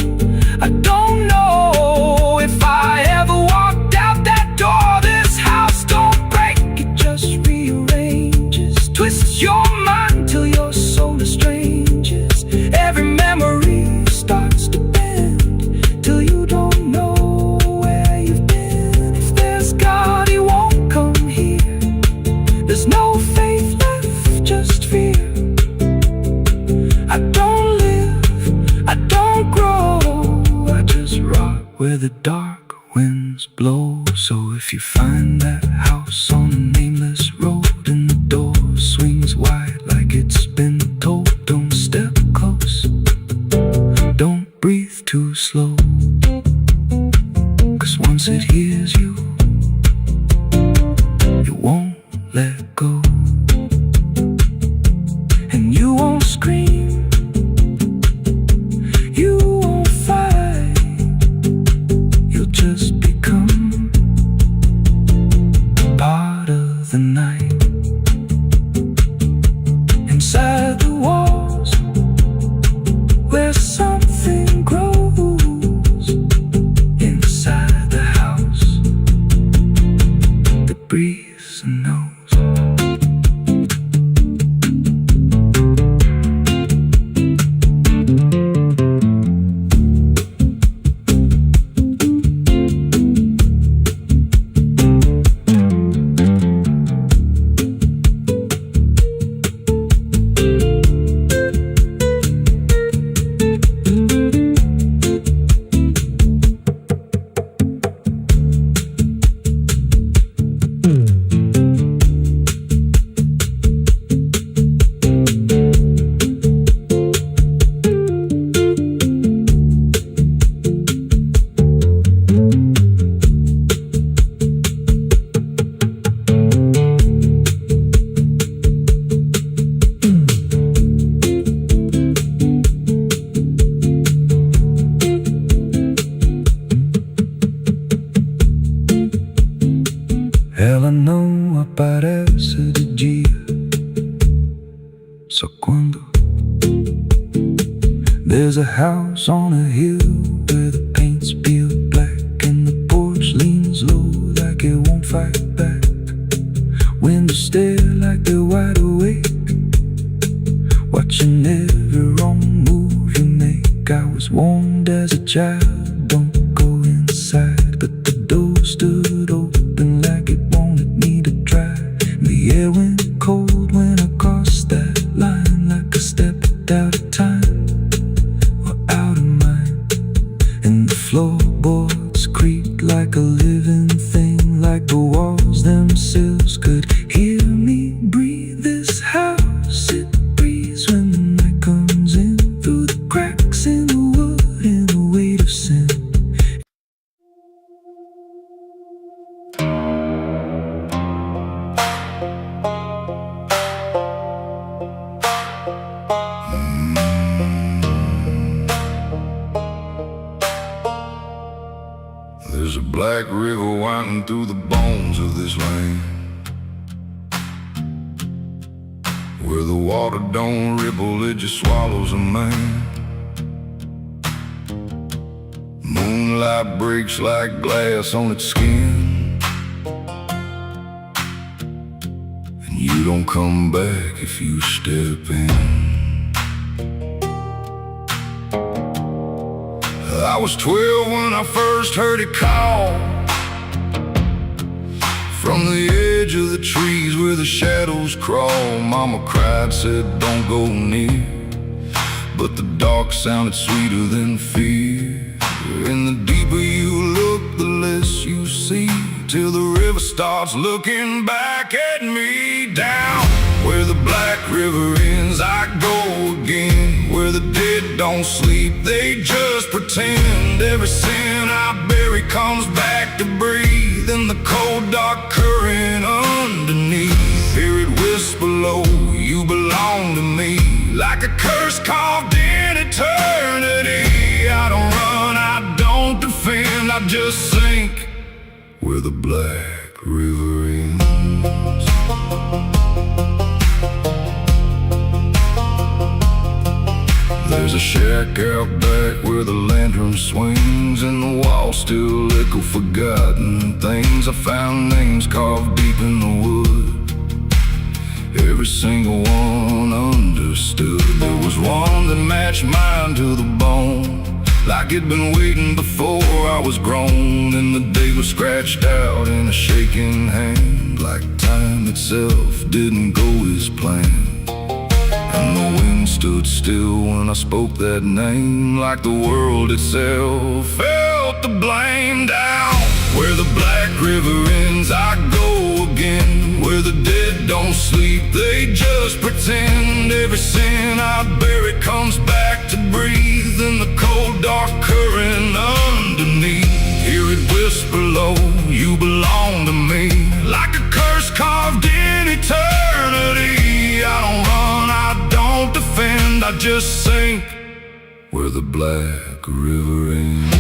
I don't know if I ever walked out that door. This house don't break, it just rearranges, twists your mind till your soul estranges. Every memory starts to bend till you don't know where you've been. If there's God, he won't come here. There's no faith left, just fear. I don't live, I don't grow, I just rot where the dark winds blow. So if you find that house on a nameless road and the door swings wide like it's been told, don't step close, don't breathe too slow, 'cause once it hears you, it won't let go. And you won't scream, you won't fight, you'll just become part of the night. Inside the walls, where something grows, inside the house that breathes and knows. Ela não aparece de dia, só quando. There's a house on a hill where the paint's peeled black and the porch leans Windows stare like they're wide awake, watching every wrong move you make. I was warned as a child, don't go inside, but the door stood open like it wanted me to try. The air went cold when I crossed that line, like I stepped out of time or out of mind. And the floorboards creaked like a living thing, like the walls themselves could hear me breathe. This house, it breathes when the night comes in, through the cracks in the wood and the weight of sin. There's a black river winding through the bones of this land, where the water don't ripple, it just swallows a man. Moonlight breaks like glass on its skin, and you don't come back if you step in. I was 12 when I first heard it call, from the edge of the trees where the shadows crawl. Mama cried, said don't go near, but the dark sounded sweeter than fear. And the deeper you look, the less you see, till the river starts looking back at me. Down where the black river ends, I go again, where the dead don't sleep, they just pretend. Every sin I bury comes back to breathe in the cold dark current underneath. Hear it whisper low, you belong to me, like a curse carved in eternity. I don't run, I don't defend, I just sink where the black river ends. There's a shack out back where the lantern swings, and the walls still echo forgotten things. I found names carved deep in the wood, every single one understood. There was one that matched mine to the bone, like it'd been waiting before I was grown. And the day was scratched out in a shaking hand, like time itself didn't go as planned. And the wind stood still when I spoke that name, like the world itself felt the blame. Down where the black river ends, I go again, where the dead don't sleep, they just pretend. Every sin I bury comes back to breathe in the cold dark current underneath. Hear it whisper low, you belong to me, like a curse carved in eternity. I don't run, I don't defend, I just sink where the black river ends.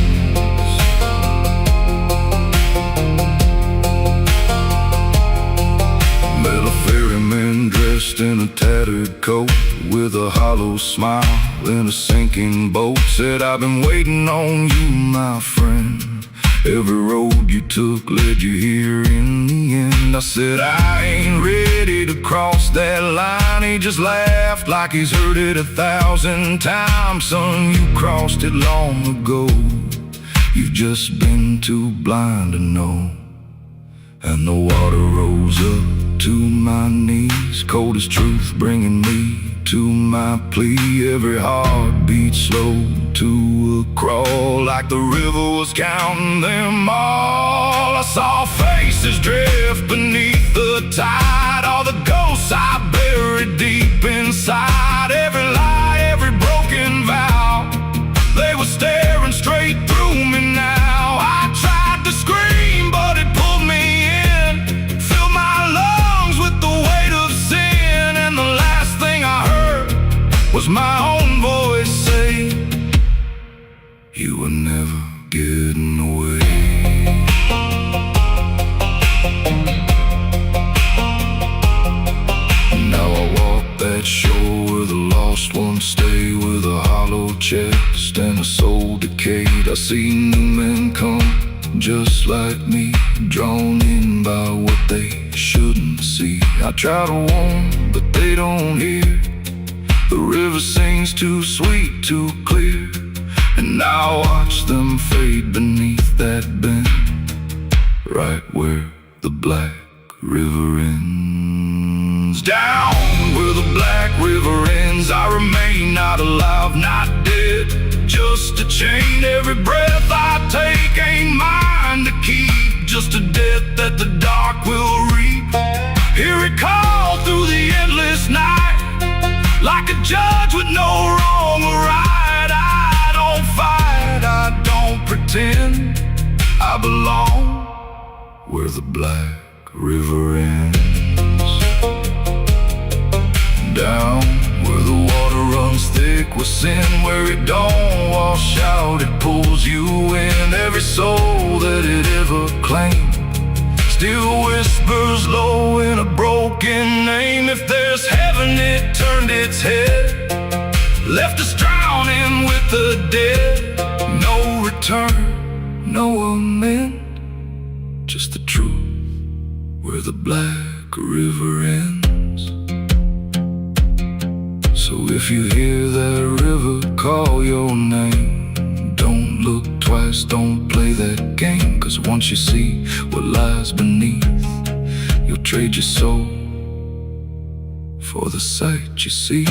Met a ferryman dressed in a tattered coat, with a hollow smile in a sinking boat. Said, I've been waiting on you, my friend. Every road you took led you here in the end. I said, I ain't ready to cross that line. He just laughed like he's heard it 1,000 times. Son, you crossed it long ago, you've just been too blind to know. And the water rose up to my knees, cold as truth, bringing me to my plea. Every heartbeat slow to a crawl, like the river was counting them all. I saw faces drift beneath the tide, all the ghosts I buried deep inside. Every lie, every broken vow, they were staring straight through me now. I tried to scream, but it pulled me in, filled my lungs with the weight of sin. And the last thing I heard was my own voice say, you were never getting away. Now I walk that shore where the lost ones stay, with a hollow chest and a soul decayed. I see new men come just like me, drawn in by what they shouldn't see. I try to warn, but they don't hear. The river sings too sweet, too clear, and I watch them fade beneath that bend, right where the black river ends. Down where the black river ends, I remain not alive, not dead, just a chain. Every breath I take ain't mine to keep, just a death that the dark will reap. Hear it call through the endless night, like a judge with no wrong or right. I don't fight, I don't pretend, I belong where the black river ends. Down where the water runs thick with sin, where it don't wash out, it pulls you in. Every soul that it ever claimed still whispers low in a broken name. If there's heaven, it turned its head, left us drowning with the dead. No return, no amend, just the truth where the black river ends. So if you hear that river call your name, don't look twice, don't play that game. Cause once you see what lies beneath, you'll trade your soul for the sight you seek.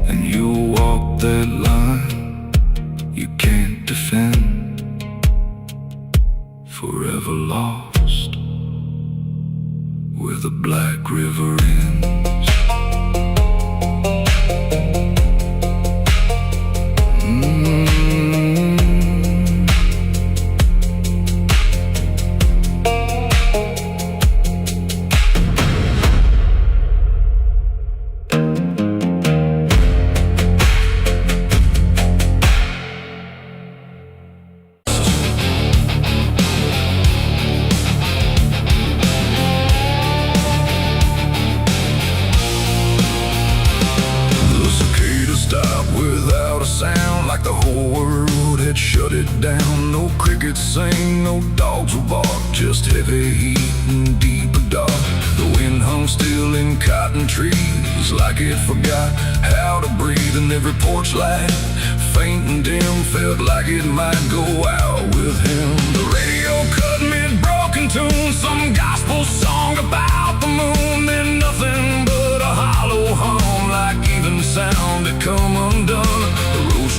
And you'll walk that line you can't defend, forever lost where the black river ends. Like the whole world had shut it down. No crickets sing, no dogs will bark, just heavy heat and deep dark. The wind hung still in cotton trees, like it forgot how to breathe. And every porch light, faint and dim, felt like it might go out with him. The radio cut mid-broken tune, some gospel song about the moon. Then nothing but a hollow hum, like even sound had come undone.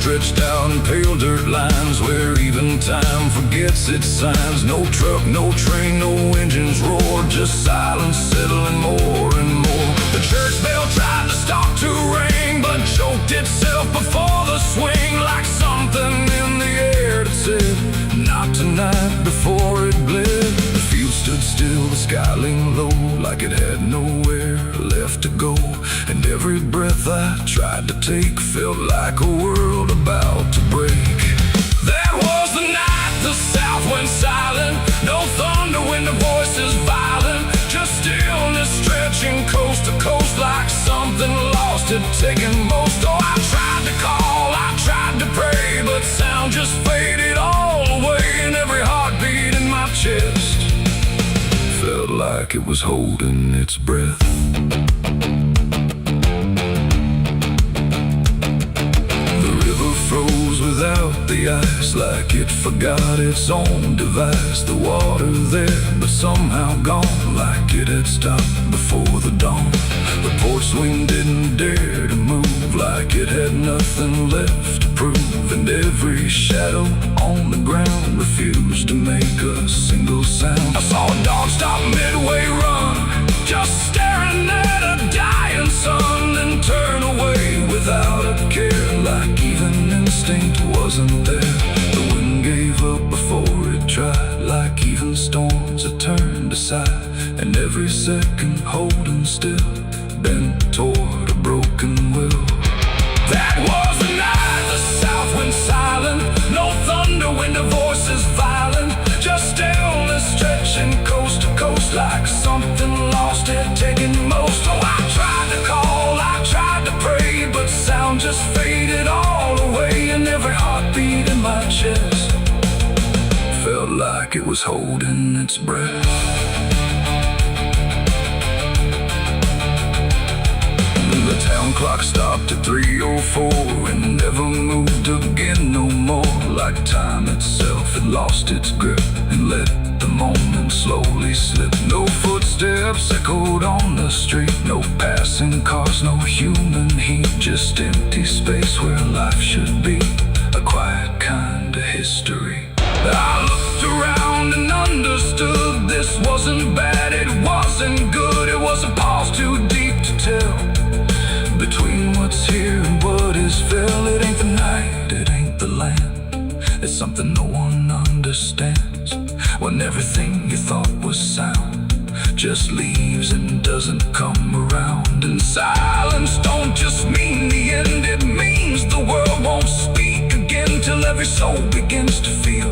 Stretched out in pale dirt lines, where even time forgets its signs. No truck, no train, no engines roar, just silence settling more and more. The church bell tried to stop to ring, but choked itself before the swing, like something in the air that said, not tonight, before it bled. The field stood still, the sky leaned low, like it had nowhere left to go. And every breath I tried to take felt like a world about to break. That was the night the south went silent. No thunder when the voices violent, just stillness stretching coast to coast, like something lost had taken most. Oh, I tried to call, I tried to pray, but sound just faded all away. And every heartbeat in my chest felt like it was holding its breath. Froze without the ice, like it forgot its own device. The water there, but somehow gone, like it had stopped before the dawn. The porch swing didn't dare to move, like it had nothing left to prove. And every shadow on the ground refused to make a single sound. I saw a dog stop midway run, just staring at a dying sun, then turn away without a care, like even instinct wasn't there. The wind gave up before it tried, like even storms had turned aside. And every second holding still, bent toward a broken will. That was the night the south went silent. No thunder when the voices violent, just stillness stretching coast to coast, like something lost had taken most. Oh, I tried to call, I tried to pray, but sound just faded all away. And every heartbeat in my chest felt like it was holding its breath. clock stopped at 3:04 and never moved again no more. Like time itself had lost its grip and let the moment slowly slip. No footsteps echoed on the street, no passing cars, no human heat, just empty space where life should be, a quiet kind of history. I looked around and understood this wasn't bad, it wasn't good, it was a pause too deep to tell. Between what's here and what is fell, it ain't the night, it ain't the land. It's something no one understands. When everything you thought was sound just leaves and doesn't come around. And silence don't just mean the end, it means the world won't speak again till every soul begins to feel